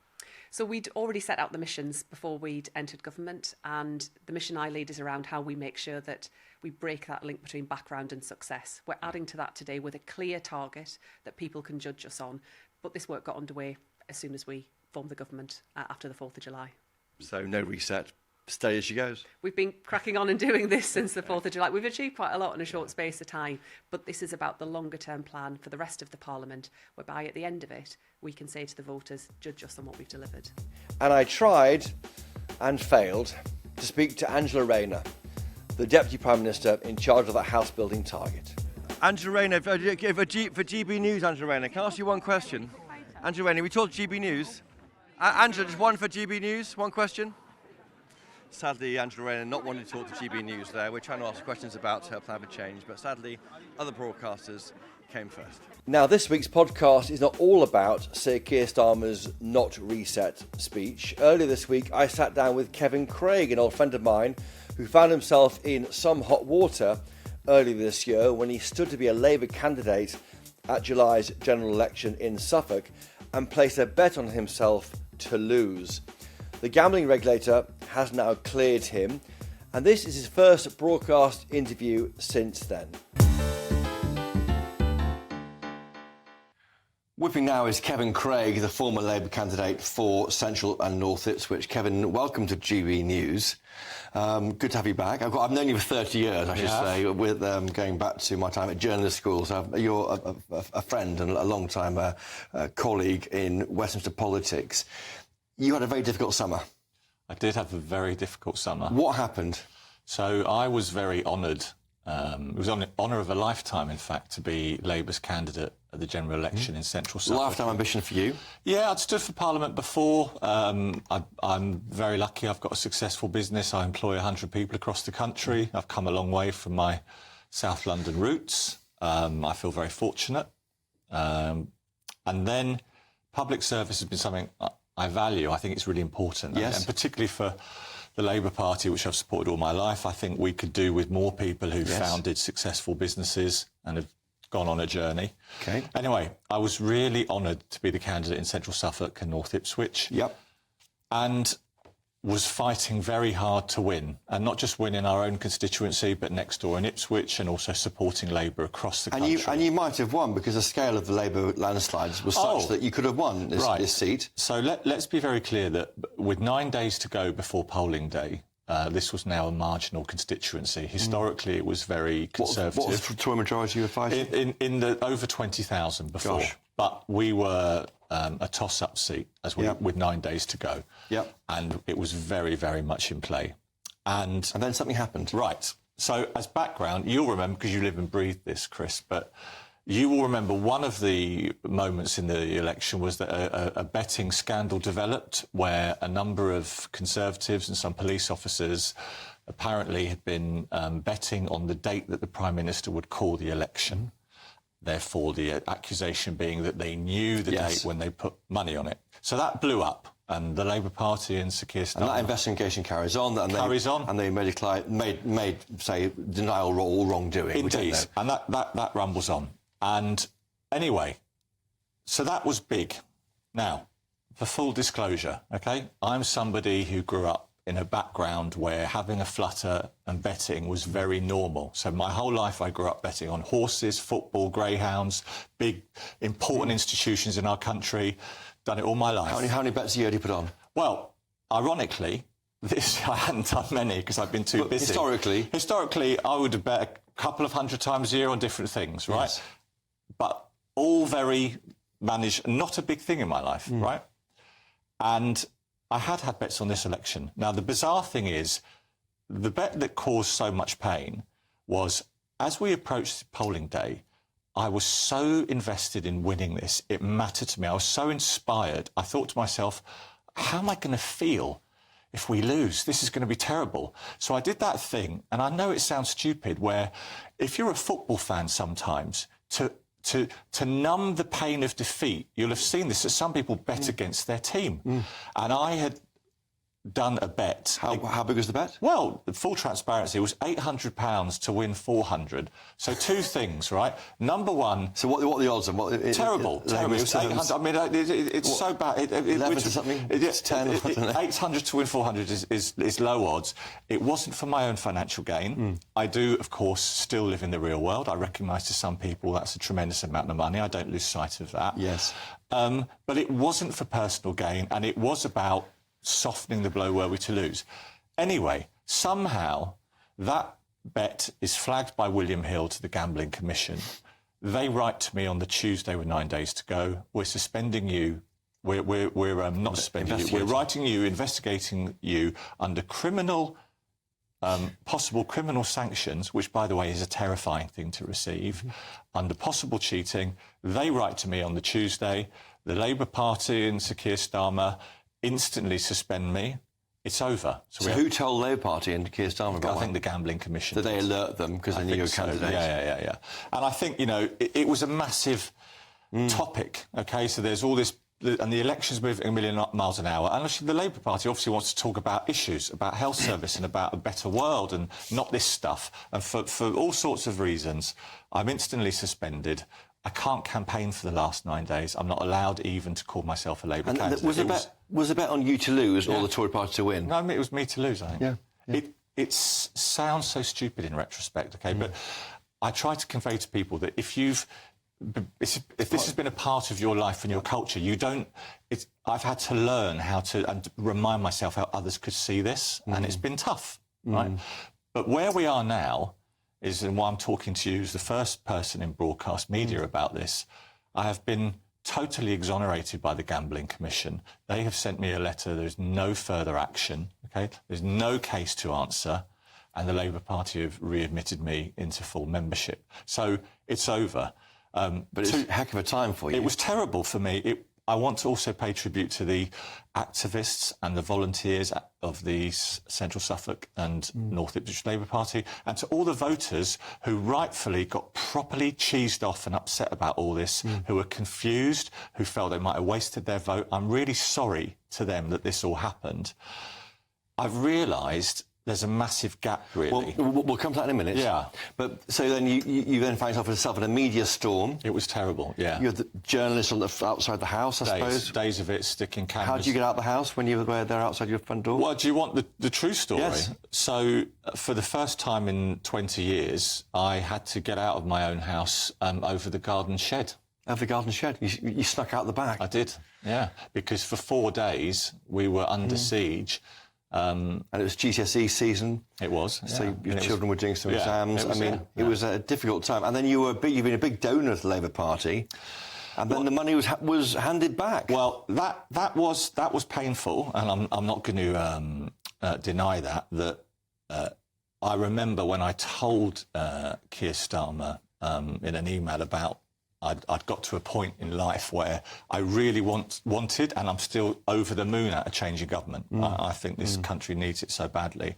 So we'd already set out the missions before we'd entered government, and the mission I lead is around how we make sure that we break that link between background and success. We're adding to that today with a clear target that people can judge us on. But this work got underway as soon as we formed the government after the 4th of July. So no reset, stay as she goes. We've been cracking on and doing this since the 4th of July. We've achieved quite a lot in a short space of time, but this is about the longer term plan for the rest of the Parliament, whereby at the end of it, we can say to the voters, judge us on what we've delivered. And I tried and failed to speak to Angela Rayner, the Deputy Prime Minister in charge of that house building target. Angela Rayner, for GB News, Angela Rayner, can I ask you one question? Angela Rayner, we talked GB News. Angela, just one for GB News, one question. Sadly, Angela Rayner not wanting to talk to GB News there. We're trying to ask questions about her plan for change, but sadly, other broadcasters came first. Now, this week's podcast is not all about Sir Keir Starmer's not reset speech. Earlier this week, I sat down with Kevin Craig, an old friend of mine, who found himself in some hot water earlier this year when he stood to be a Labour candidate at July's general election in Suffolk and placed a bet on himself to lose. The gambling regulator has now cleared him, and this is his first broadcast interview since then. With me now is Kevin Craig, the former Labour candidate for Central and North Ipswich. Kevin, welcome to GB News. Good to have you back. I've known you for 30 years, I should say, with going back to my time at journalist school. So you're a friend and a long-time colleague in Westminster politics. You had a very difficult summer. I did have a very difficult summer. What happened? So I was very honoured. It was an honour of a lifetime, in fact, to be Labour's candidate at the general election in Central Suffolk. Lifetime ambition for you? Yeah, I'd stood for Parliament before. I'm very lucky. I've got a successful business. I employ 100 people across the country. I've come a long way from my South London roots. I feel very fortunate. And then public service has been something I value. I think it's really important. Yes. And particularly for the Labour Party, which I've supported all my life, I think we could do with more people who founded successful businesses and have gone on a journey. Okay. Anyway, I was really honoured to be the candidate in Central Suffolk and North Ipswich. Yep. And was fighting very hard to win, and not just win in our own constituency, but next door in Ipswich, and also supporting Labour across the country. And you might have won because the scale of the Labour landslides was such that you could have won this seat. So let's be very clear that with 9 days to go before polling day, this was now a marginal constituency. Historically, it was very conservative. What was to a majority you were fighting? In the over 20,000 before. Gosh. But we were a toss-up seat with 9 days to go. Yep. And it was very, very much in play. And then something happened. Right. So as background, you'll remember, because you live and breathe this, Chris, but you will remember one of the moments in the election was that a betting scandal developed where a number of Conservatives and some police officers apparently had been betting on the date that the Prime Minister would call the election. Therefore, the accusation being that they knew the date when they put money on it. So that blew up, and the Labour Party and Sir Keir Starmer... And that investigation carries on. And they made say, denial of all wrongdoing. Indeed, and that rumbles on. And anyway, so that was big. Now, for full disclosure, OK, I'm somebody who grew up in a background where having a flutter and betting was very normal. So my whole life I grew up betting on horses, football, greyhounds, big, important institutions in our country. Done it all my life. How many bets a year do you put on? Well, ironically, I hadn't done many because I've been too busy. Historically, I would have bet a couple of 100 times a year on different things, right? Yes. But all very managed, not a big thing in my life, right? And I had bets on this election. Now, the bizarre thing is, the bet that caused so much pain was, as we approached polling day, I was so invested in winning this. It mattered to me. I was so inspired. I thought to myself, how am I going to feel if we lose? This is going to be terrible. So I did that thing, and I know it sounds stupid, where if you're a football fan sometimes, to numb the pain of defeat, you'll have seen this, that some people bet against their team. And I had done a bet. How big was the bet? Well, full transparency, it was £800 to win 400. So two things, right? Number one... So what are the odds? Terrible. It was 800. I mean, it's so bad. 11 to something? It's 10? 800 to win 400 is low odds. It wasn't for my own financial gain. I do, of course, still live in the real world. I recognise to some people that's a tremendous amount of money. I don't lose sight of that. Yes. But it wasn't for personal gain, and it was about softening the blow were we to lose. Anyway, somehow that bet is flagged by William Hill to the Gambling Commission. They write to me on the Tuesday with 9 days to go. We're suspending you. We're not suspending you. We're writing you, investigating you under criminal, possible criminal sanctions, which, by the way, is a terrifying thing to receive, under possible cheating. They write to me on the Tuesday. The Labour Party and Sir Keir Starmer instantly suspend me. It's over. So who told Labour Party and Keir Starmer about I think the Gambling Commission. Did they alert them because they knew you were candidates? Yeah. And I think, it was a massive topic, OK? So there's all this... And the election's moving a million miles an hour. And actually, the Labour Party obviously wants to talk about issues, about health service and about a better world and not this stuff. And for all sorts of reasons, I'm instantly suspended. I can't campaign for the last 9 days. I'm not allowed even to call myself a Labour candidate. Was a bet on you to lose or the Tory party to win? No, I mean, it was me to lose, I think. Yeah. It sounds so stupid in retrospect, OK? But I try to convey to people that if this has been a part of your life and your culture, I've had to learn how to and remind myself how others could see this, and it's been tough, right? But where we are now is, and why I'm talking to you as the first person in broadcast media about this, I have been totally exonerated by the Gambling Commission. They have sent me a letter. There's no further action, OK? There's no case to answer, and the Labour Party have readmitted me into full membership. So it's over. But it's a heck of a time for you. It was terrible for me. I want to also pay tribute to the activists and the volunteers of the Central Suffolk and North Ipswich Labour Party, and to all the voters who rightfully got properly cheesed off and upset about all this, who were confused, who felt they might have wasted their vote. I'm really sorry to them that this all happened. I've realised there's a massive gap, really. Well, we'll come to that in a minute. Yeah. But so then you then found yourself in a media storm. It was terrible, yeah. You're the journalist outside the house, I suppose. Days of it, sticking cameras. How did you get out of the house when you were there outside your front door? Well, do you want the true story? Yes. So, for the first time in 20 years, I had to get out of my own house over the garden shed. Over the garden shed? You snuck out the back? I did, yeah. Because for 4 days, we were under siege. And it was GCSE season. It was. So yeah. your children were doing some exams. It was a difficult time. And then you've been a big donor to the Labour Party. And then the money was handed back. Well, that was painful, and I'm not going to deny that. I remember when I told Keir Starmer in an email about I'd got to a point in life where I really wanted, and I'm still over the moon at a change in government. I think this country needs it so badly.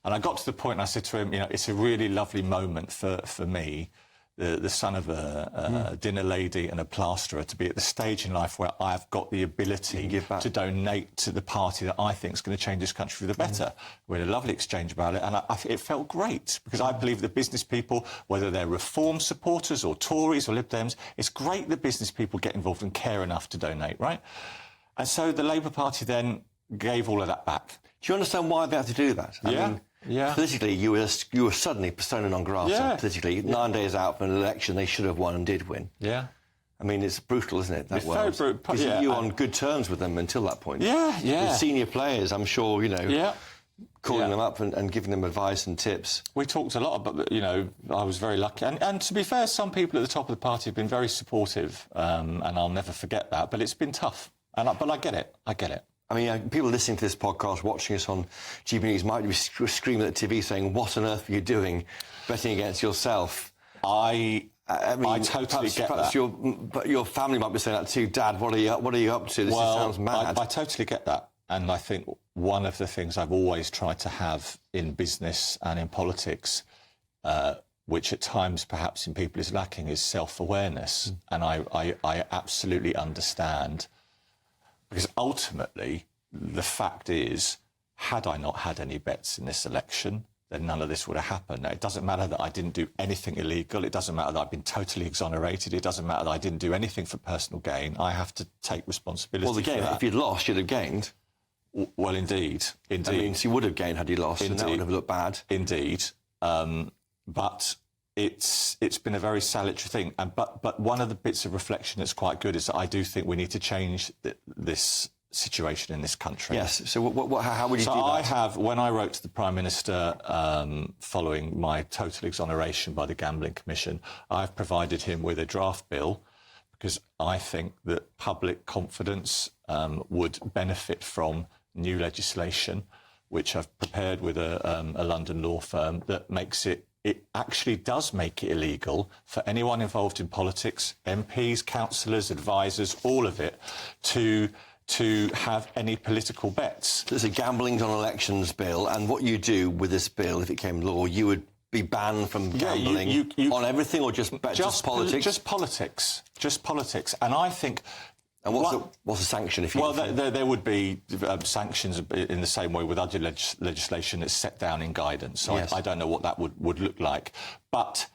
And I got to the point and I said to him, it's a really lovely moment for me, the son of a dinner lady and a plasterer, to be at the stage in life where I've got the ability to donate to the party that I think is going to change this country for the better. We had a lovely exchange about it, and it felt great, because I believe that business people, whether they're Reform supporters or Tories or Lib Dems, it's great that business people get involved and care enough to donate, right? And so the Labour Party then gave all of that back. Do you understand why they have to do that? I mean, politically, you were suddenly persona non grata. Politically, 9 days out from an election, they should have won and did win. Yeah. I mean, it's brutal, isn't it, that It's world? very brutal, Because yeah, you were and- on good terms with them until that point. Yeah, yeah. With senior players, I'm sure, you know, Yeah. calling them up and giving them advice and tips. We talked a lot, but you know, I was very lucky. And to be fair, some people at the top of the party have been very supportive, and I'll never forget that. But it's been tough. But I get it. I get it. I mean, people listening to this podcast, watching us on GB News, might be screaming at the TV saying, "What on earth are you doing, betting against yourself?" I totally get that. But your family might be saying that too. Dad, what are you up to? This sounds mad. I totally get that. And I think one of the things I've always tried to have in business and in politics, which at times perhaps in people is lacking, is self-awareness. And I absolutely understand, because ultimately the fact is, had I not had any bets in this election, then none of this would have happened. Now, it doesn't matter that I didn't do anything illegal. It doesn't matter that I've been totally exonerated. It doesn't matter that I didn't do anything for personal gain. I have to take responsibility Well, the game, for that. if you'd lost, you'd have gained. Well, indeed. I mean, so you would have gained had you lost, and that would have looked bad. Indeed. But it's been a very salutary thing. But one of the bits of reflection that's quite good is that I do think we need to change this situation in this country. Yes. So how would you do that? When I wrote to the Prime Minister following my total exoneration by the Gambling Commission, I've provided him with a draft bill because I think that public confidence would benefit from new legislation, which I've prepared with a London law firm that makes it actually does make it illegal for anyone involved in politics, MPs, councillors, advisors, all of it, to have any political bets. There's a gambling on elections bill, and what you do with this bill, if it came law, you would be banned from gambling on everything, or just politics? Just politics. Just politics. And I think... And what's the sanction if you... Well, there would be sanctions in the same way with other legislation that's set down in guidance. So I don't know what that would look like. But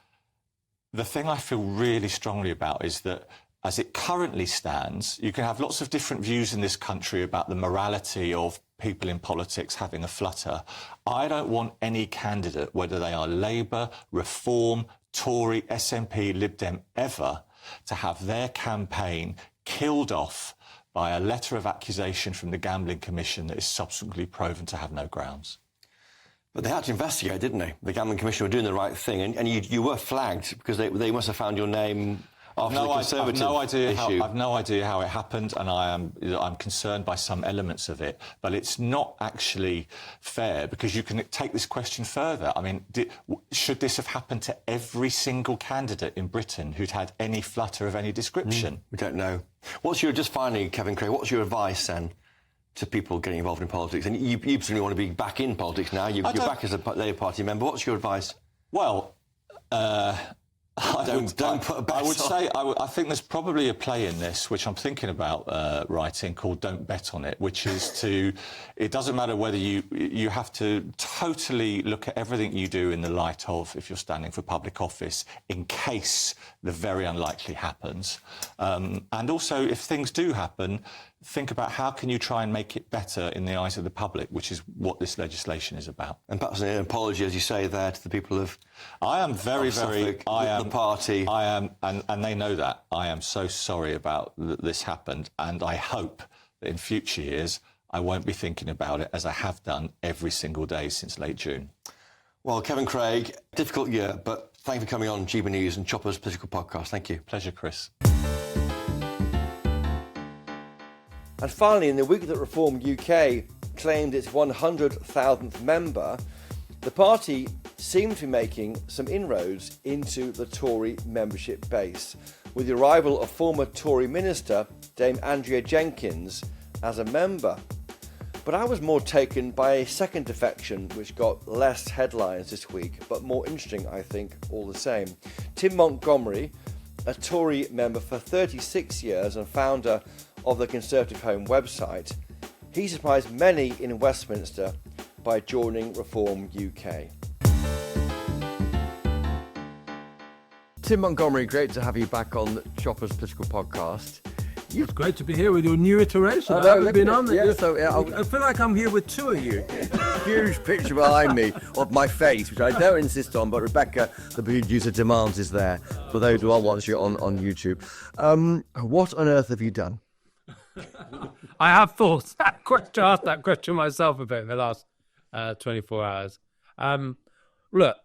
the thing I feel really strongly about is that as it currently stands, you can have lots of different views in this country about the morality of people in politics having a flutter. I don't want any candidate, whether they are Labour, Reform, Tory, SNP, Lib Dem, ever, to have their campaign killed off by a letter of accusation from the Gambling Commission that is subsequently proven to have no grounds. But they had to investigate, didn't they? The Gambling Commission were doing the right thing, and you were flagged because they must have found your name after the Conservative issue. I've no idea how it happened, and I'm concerned by some elements of it. But it's not actually fair, because you can take this question further. I mean, should this have happened to every single candidate in Britain who'd had any flutter of any description? We don't know. Just finally, Kevin Craig, what's your advice then to people getting involved in politics? And you certainly want to be back in politics now. You're back as a Labour Party member. What's your advice? Well, Don't put a bet I would on. say I think there's probably a play in this, which I'm thinking about writing, called "Don't Bet on It," which is it doesn't matter whether you have to totally look at everything you do in the light of, if you're standing for public office, in case the very unlikely happens, and also if things do happen, think about how can you try and make it better in the eyes of the public, which is what this legislation is about. And perhaps an apology, as you say, there to the people of... I am very, the party. I am, and they know that. I am so sorry about this happened, and I hope that in future years I won't be thinking about it as I have done every single day since late June. Well, Kevin Craig, difficult year, but thank you for coming on GB News and Chopper's Political Podcast. Thank you. Pleasure, Chris. And finally, in the week that Reform UK claimed its 100,000th member, the party seemed to be making some inroads into the Tory membership base, with the arrival of former Tory minister Dame Andrea Jenkyns as a member. But I was more taken by a second defection, which got less headlines this week, but more interesting, I think, all the same. Tim Montgomery, a Tory member for 36 years and founder of the Conservative Home website, he surprised many in Westminster by joining Reform UK. Tim Montgomery, great to have you back on Chopper's Political Podcast. It's great to be here with your new iteration. I haven't been on it. I feel like I'm here with two of you. Huge picture behind me of my face, which I don't insist on, but Rebecca, the producer, demands is there for those who are watching it on YouTube. What on earth have you done? I have thought asked that question myself a bit in the last 24 hours. Look,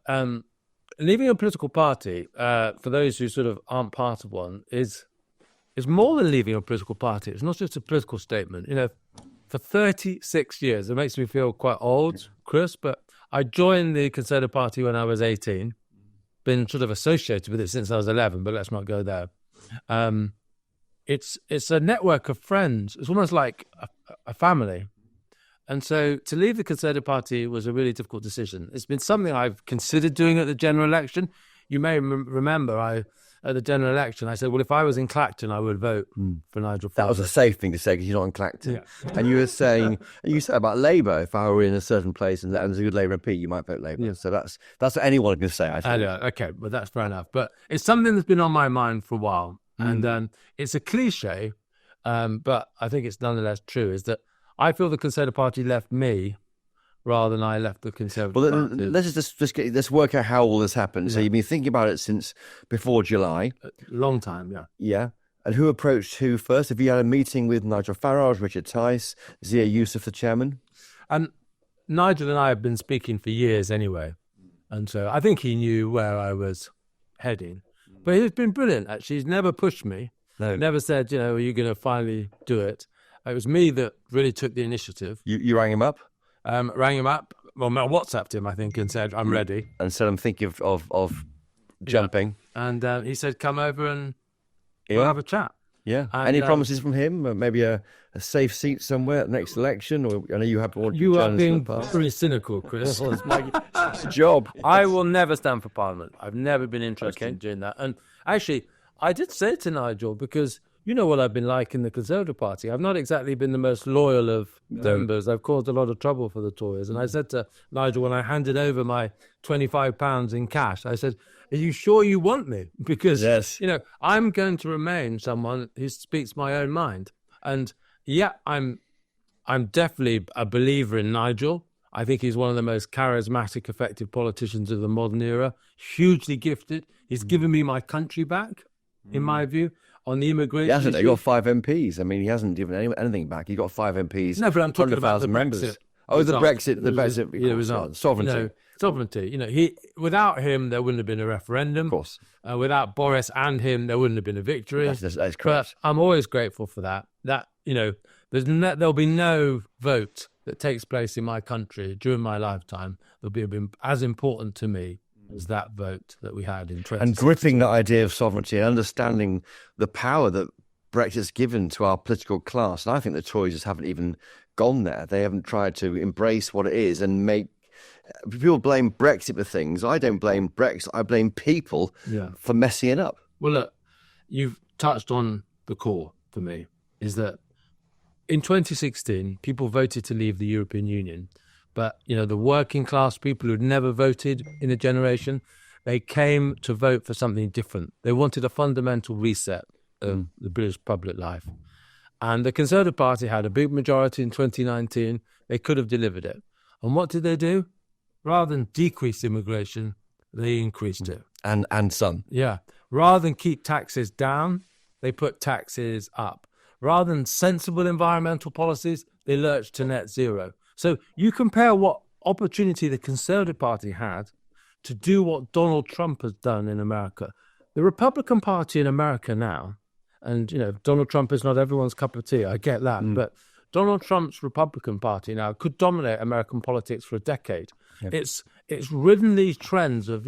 leaving a political party, for those who sort of aren't part of one, is more than leaving a political party. It's not just a political statement. You know, for 36 years, it makes me feel quite old, Chris, but I joined the Conservative Party when I was 18, been sort of associated with it since I was 11, but let's not go there. It's a network of friends. It's almost like a family. And so to leave the Conservative Party was a really difficult decision. It's been something I've considered doing at the general election. You may remember at the general election, I said, well, if I was in Clacton, I would vote for Nigel Farage. That was a safe thing to say because you're not in Clacton. Yeah. And you were saying, you said about Labour, if I were in a certain place and there's a good Labour MP, you might vote Labour. Yeah. So that's what anyone can say, I think. Okay, but that's fair enough. But it's something that's been on my mind for a while. And it's a cliche, but I think it's nonetheless true, is that I feel the Conservative Party left me rather than I left the Conservative Party. Let's work out how all this happened. Yeah. So you've been thinking about it since before July. A long time, yeah. Yeah. And who approached who first? Have you had a meeting with Nigel Farage, Richard Tice, Zia Youssef, the chairman? Nigel and I have been speaking for years anyway. And so I think he knew where I was heading. But he's been brilliant, actually. He's never pushed me. No. Never said, are you going to finally do it? It was me that really took the initiative. You rang him up? Rang him up. Well, I WhatsApped him, I think, and said, I'm ready. And said, I'm thinking of jumping. Yeah. And he said, come over and we'll have a chat. Yeah. And, any promises from him? Maybe a safe seat somewhere at the next election? Or I know you have more. You are being very cynical, Chris. It's a job. I will never stand for Parliament. I've never been interested in doing that. And actually, I did say to Nigel, because you know what I've been like in the Conservative Party. I've not exactly been the most loyal of members. I've caused a lot of trouble for the Tories. And I said to Nigel, when I handed over my £25 in cash, I said, are you sure you want me? Because, I'm going to remain someone who speaks my own mind. And yeah, I'm definitely a believer in Nigel. I think he's one of the most charismatic, effective politicians of the modern era. Hugely gifted. He's given me my country back, in my view. On the immigration, he hasn't. He got 5 MPs. I mean, he hasn't given anything back. He got 5 MPs. No, but I'm talking about the members. Brexit. Oh, the Brexit. Sovereignty. Sovereignty. Without him, there wouldn't have been a referendum. Of course. Without Boris and him, there wouldn't have been a victory. That's correct. But I'm always grateful for that. There'll be no vote that takes place in my country during my lifetime that'll be as important to me as that vote that we had in 2016. And gripping that idea of sovereignty and understanding the power that Brexit's given to our political class. And I think the Tories just haven't even gone there. They haven't tried to embrace what it is and make... People blame Brexit for things. I don't blame Brexit. I blame people for messing it up. Well, look, you've touched on the core for me, is that in 2016, people voted to leave the European Union. But, the working class people who'd never voted in a generation, they came to vote for something different. They wanted a fundamental reset of the British public life. And the Conservative Party had a big majority in 2019. They could have delivered it. And what did they do? Rather than decrease immigration, they increased it. And some. Yeah. Rather than keep taxes down, they put taxes up. Rather than sensible environmental policies, they lurched to net zero. So you compare what opportunity the Conservative Party had to do what Donald Trump has done in America. The Republican Party in America now, and, Donald Trump is not everyone's cup of tea, I get that, but Donald Trump's Republican Party now could dominate American politics for a decade. Yep. It's ridden these trends of,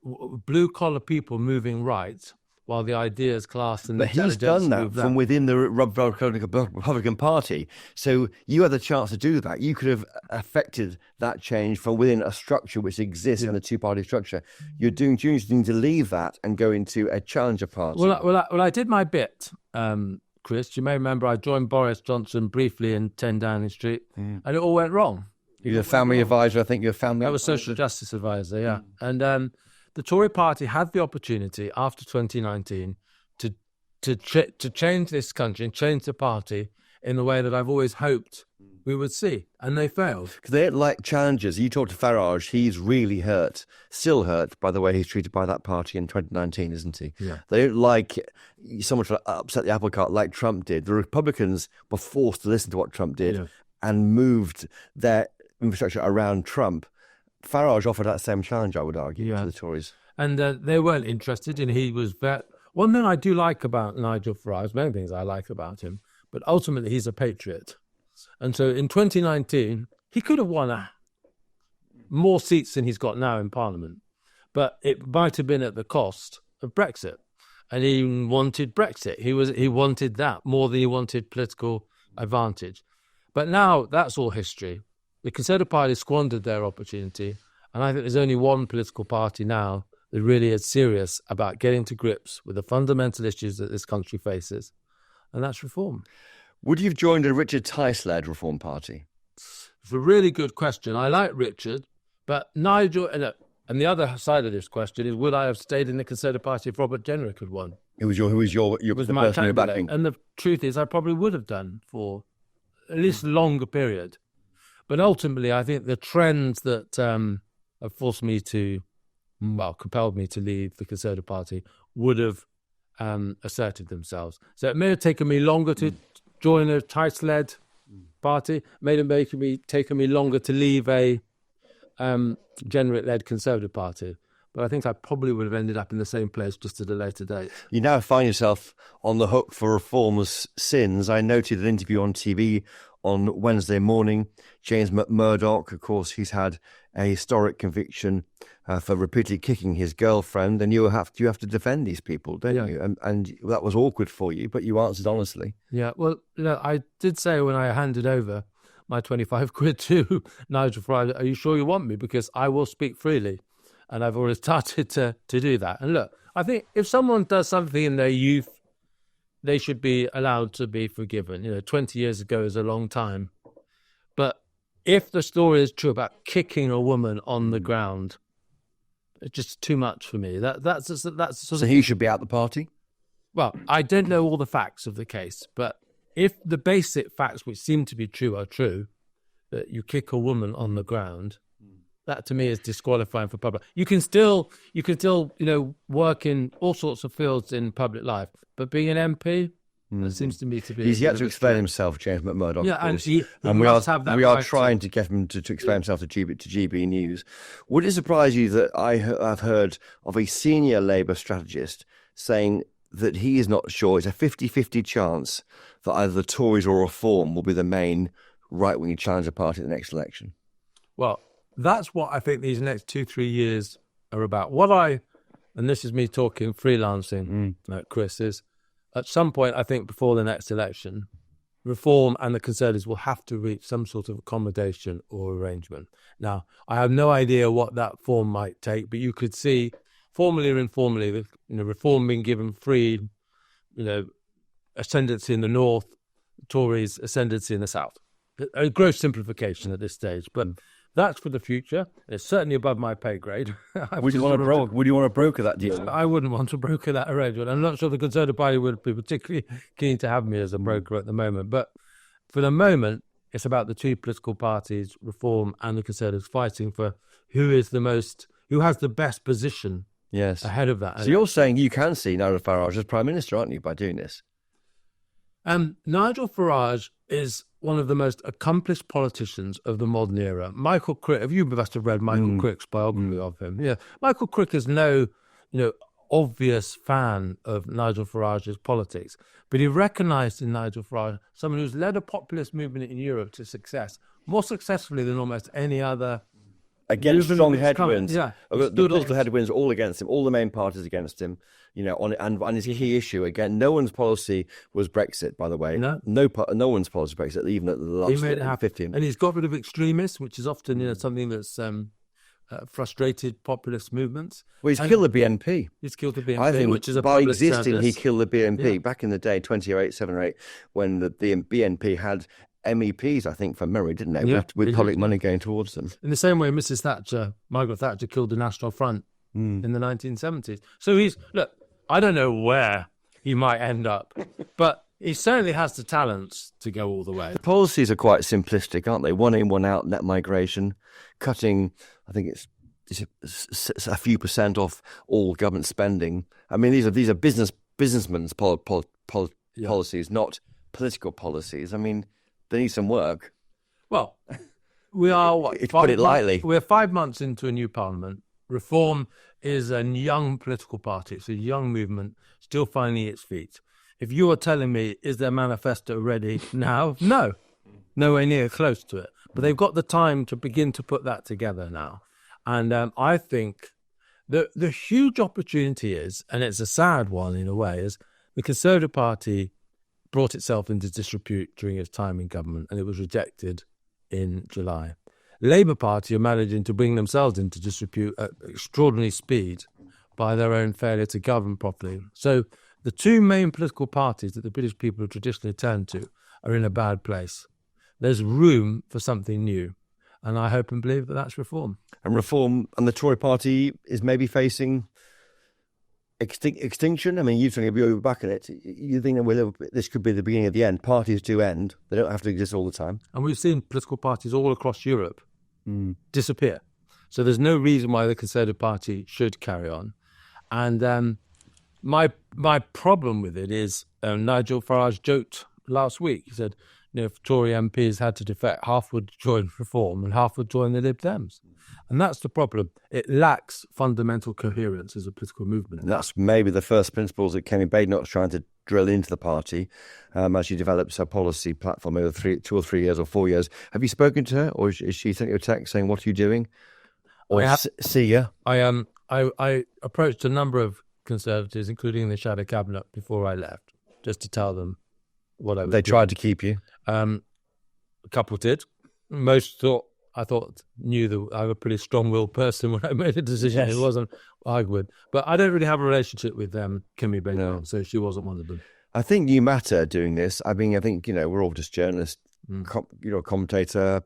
blue-collar people moving right, while the ideas, class and intelligence... But he's done that from within the Republican Party. So you had the chance to do that. You could have affected that change from within a structure which exists in the two-party structure. You're choosing to leave that and go into a challenger party. Well, I did my bit, Chris. You may remember I joined Boris Johnson briefly in 10 Downing Street, and it all went wrong. You were a family advisor, I think you were a family I was social justice advisor, yeah. And the Tory party had the opportunity after 2019 to to change this country and change the party in the way that I've always hoped we would see, and they failed. Because they don't like challengers. You talk to Farage, he's really hurt, still hurt by the way he's treated by that party in 2019, isn't he? Yeah. They don't like someone to upset the apple cart like Trump did. The Republicans were forced to listen to what Trump did and moved their infrastructure around Trump. Farage offered that same challenge, I would argue, to the Tories. And they weren't interested, and he was one thing I do like about Nigel Farage, many things I like about him, but ultimately he's a patriot. And so in 2019, he could have won more seats than he's got now in Parliament, but it might have been at the cost of Brexit. And he wanted Brexit. He wanted that more than he wanted political advantage. But now that's all history. The Conservative Party squandered their opportunity, and I think there's only one political party now that really is serious about getting to grips with the fundamental issues that this country faces, and that's reform. Would you have joined a Richard Tice-led Reform Party? It's a really good question. I like Richard, but Nigel, and the other side of this question is, would I have stayed in the Conservative Party if Robert Jenrick had won? Who was the person you're backing? And the truth is, I probably would have done for at least a longer period. But ultimately, I think the trends that have forced me to, compelled me to leave the Conservative Party would have asserted themselves. So it may have taken me longer to join a Tice-led party. It may have taken me longer to leave a Jenrick-led Conservative Party. But I think I probably would have ended up in the same place just at a later date. You now find yourself on the hook for reform's sins. I noted an interview on TV on Wednesday morning. James Murdoch, of course, he's had a historic conviction for repeatedly kicking his girlfriend, and you have to defend these people, don't you? And that was awkward for you, but you answered honestly. Yeah, well, I did say when I handed over my 25 quid to Nigel Farage, are you sure you want me? Because I will speak freely. And I've already started to do that. And look, I think if someone does something in their youth, they should be allowed to be forgiven. 20 years ago is a long time. But if the story is true about kicking a woman on the ground, it's just too much for me. So he should be out the party? Well, I don't know all the facts of the case, but if the basic facts which seem to be true are true, that you kick a woman on the ground, that to me is disqualifying for public. You can still, work in all sorts of fields in public life, but being an MP, that seems to me to be. He's yet to explain himself, James Murdoch. Yeah, and we are trying to get him to explain himself to GB News. Would it surprise you that I have heard of a senior Labour strategist saying that he is not sure, it's a 50-50 chance that either the Tories or Reform will be the main right-wing challenger party at the next election? Well, that's what I think these next 2-3 years are about. And this is me talking freelancing, Chris, is at some point, I think before the next election, Reform and the Conservatives will have to reach some sort of accommodation or arrangement. Now, I have no idea what that form might take, but you could see, formally or informally, Reform being given free, ascendancy in the north, Tories ascendancy in the south. A gross simplification at this stage, but that's for the future. It's certainly above my pay grade. Would you want to broker that deal? I wouldn't want to broker that arrangement. I'm not sure the Conservative Party would be particularly keen to have me as a broker at the moment. But for the moment, it's about the two political parties, Reform and the Conservatives, fighting for who has the best position ahead of that. So you're saying you can see Nigel Farage as Prime Minister, aren't you, by doing this? Nigel Farage is one of the most accomplished politicians of the modern era. Michael Crick, you must have read Michael Crick's biography of him. Yeah, Michael Crick is no, obvious fan of Nigel Farage's politics, but he recognised in Nigel Farage someone who's led a populist movement in Europe to success, more successfully than almost any other. Against strong headwinds. The political headwinds are all against him, all the main parties against him, and his key issue, again, no one's policy was Brexit, by the way. No one's policy was Brexit, even at the last 50. And he's got rid of extremists, which is often something that's frustrated populist movements. Well, he's killed the BNP. He's killed the BNP, I think which is a by public existing, service. he killed the BNP. Back in the day, 7 or 8, when the BNP had MEPs, I think, from memory, didn't they? Yeah, with public money going towards them. In the same way Mrs. Thatcher, Margaret Thatcher, killed the National Front in the 1970s. So I don't know where he might end up. But he certainly has the talents to go all the way. The policies are quite simplistic, aren't they? One in, one out, net migration, cutting, I think it's a few percent off all government spending. I mean, these are businessmen's policies, not political policies. I mean, they need some work. Well, we are, to put it lightly, we're 5 months into a new parliament. Reform is a young political party. It's a young movement, still finding its feet. If you are telling me, is their manifesto ready now? No, nowhere near close to it. But they've got the time to begin to put that together now. And I think the huge opportunity is, and it's a sad one in a way, is the Conservative Party brought itself into disrepute during its time in government, and it was rejected in July. Labour Party are managing to bring themselves into disrepute at extraordinary speed by their own failure to govern properly. So the two main political parties that the British people have traditionally turned to are in a bad place. There's room for something new, and I hope and believe that that's reform. And reform, and the Tory party is maybe facing extinction. I mean, you've certainly been back at it. You think that this could be the beginning of the end? Parties do end. They don't have to exist all the time. And we've seen political parties all across Europe disappear. So there's no reason why the Conservative Party should carry on. And my problem with it is Nigel Farage joked last week. He said, if Tory MPs had to defect, half would join Reform and half would join the Lib Dems. And that's the problem. It lacks fundamental coherence as a political movement. And that's maybe the first principles that Kemi Badenoch's trying to drill into the party as she develops her policy platform over 2 or 3 years or 4 years. Have you spoken to her, or is she sent you a text saying, what are you doing? Or see ya? I approached a number of Conservatives, including the Shadow Cabinet, before I left, just to tell them what I was doing. Tried to keep you? A couple did. Most knew that I was a pretty strong-willed person when I made a decision. Yes. It wasn't argued. But I don't really have a relationship with Camilla Tominey, so she wasn't one of them. I think you matter doing this. I mean, I think, we're all just journalists, commentator.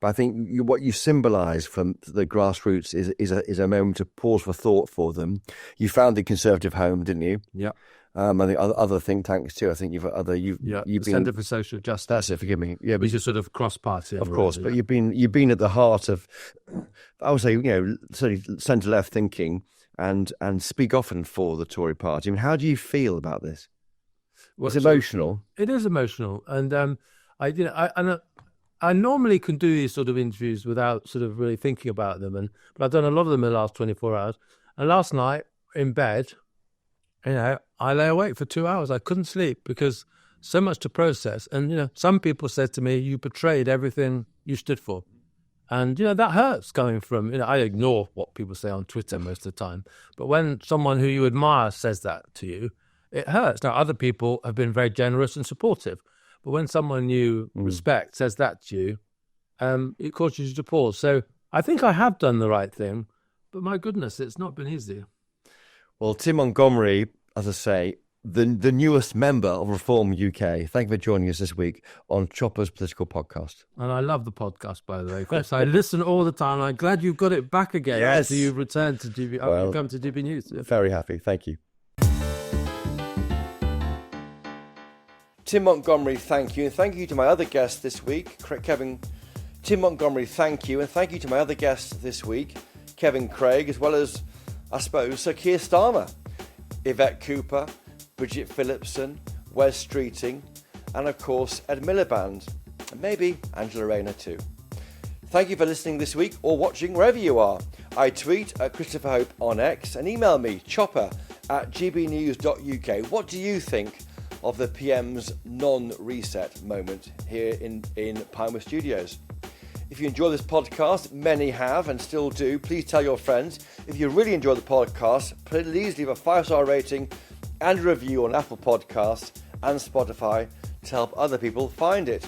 But I think what you symbolise from the grassroots is a moment of pause for thought for them. You founded Conservative Home, didn't you? Yeah. I think other think tanks too. I think you've been Centre for Social Justice. That's it. Forgive me. Yeah, which is sort of cross-party, of course. But you've been at the heart of, I would say, certainly centre-left thinking and speak often for the Tory party. I mean, how do you feel about this? It's emotional. It is emotional, and I normally can do these sort of interviews without sort of really thinking about them, but I've done a lot of them in the last 24 hours. And last night in bed, I lay awake for 2 hours. I couldn't sleep because so much to process. And, some people said to me, you betrayed everything you stood for. And, that hurts coming from, I ignore what people say on Twitter most of the time. But when someone who you admire says that to you, it hurts. Now, other people have been very generous and supportive. But when someone you respect says that to you, it causes you to pause. So I think I have done the right thing. But my goodness, it's not been easy. Well, Tim Montgomery, as I say, the newest member of Reform UK. Thank you for joining us this week on Chopper's Political Podcast. And I love the podcast, by the way, Chris. I listen all the time. I'm glad you've got it back again. Yes. After you've returned to DB. Well, come to DB News. Very happy. Thank you. Tim Montgomery, thank you. And thank you to my other guests this week, Kevin. Tim Montgomery, thank you. And thank you to my other guests this week, Kevin Craig, as well as, I suppose, Sir Keir Starmer, Yvette Cooper, Bridget Phillipson, Wes Streeting, and of course Ed Miliband, and maybe Angela Rayner too. Thank you for listening this week or watching wherever you are. I tweet at Christopher Hope on X and email me chopper@gbnews.uk. What do you think of the PM's non-reset moment here in Pinewood Studios? If you enjoy this podcast, many have and still do, please tell your friends. If you really enjoy the podcast, please leave a 5-star rating and a review on Apple Podcasts and Spotify to help other people find it.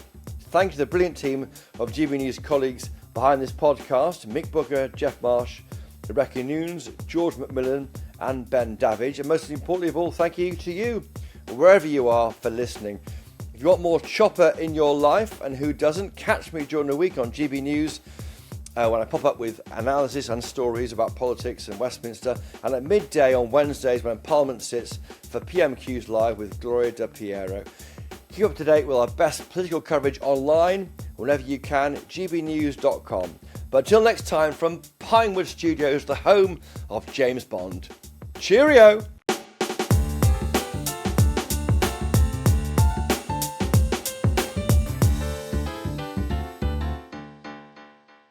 Thank you to the brilliant team of GB News colleagues behind this podcast, Mick Booker, Jeff Marsh, Rebecca Nunes, George McMillan and Ben Davidge. And most importantly of all, thank you to you, wherever you are, for listening. If you want more Chopper in your life, and who doesn't, catch me during the week on GB News when I pop up with analysis and stories about politics in Westminster, and at midday on Wednesdays when Parliament sits for PMQs Live with Gloria De Piero. Keep up to date with our best political coverage online whenever you can, gbnews.com. But until next time, from Pinewood Studios, the home of James Bond. Cheerio!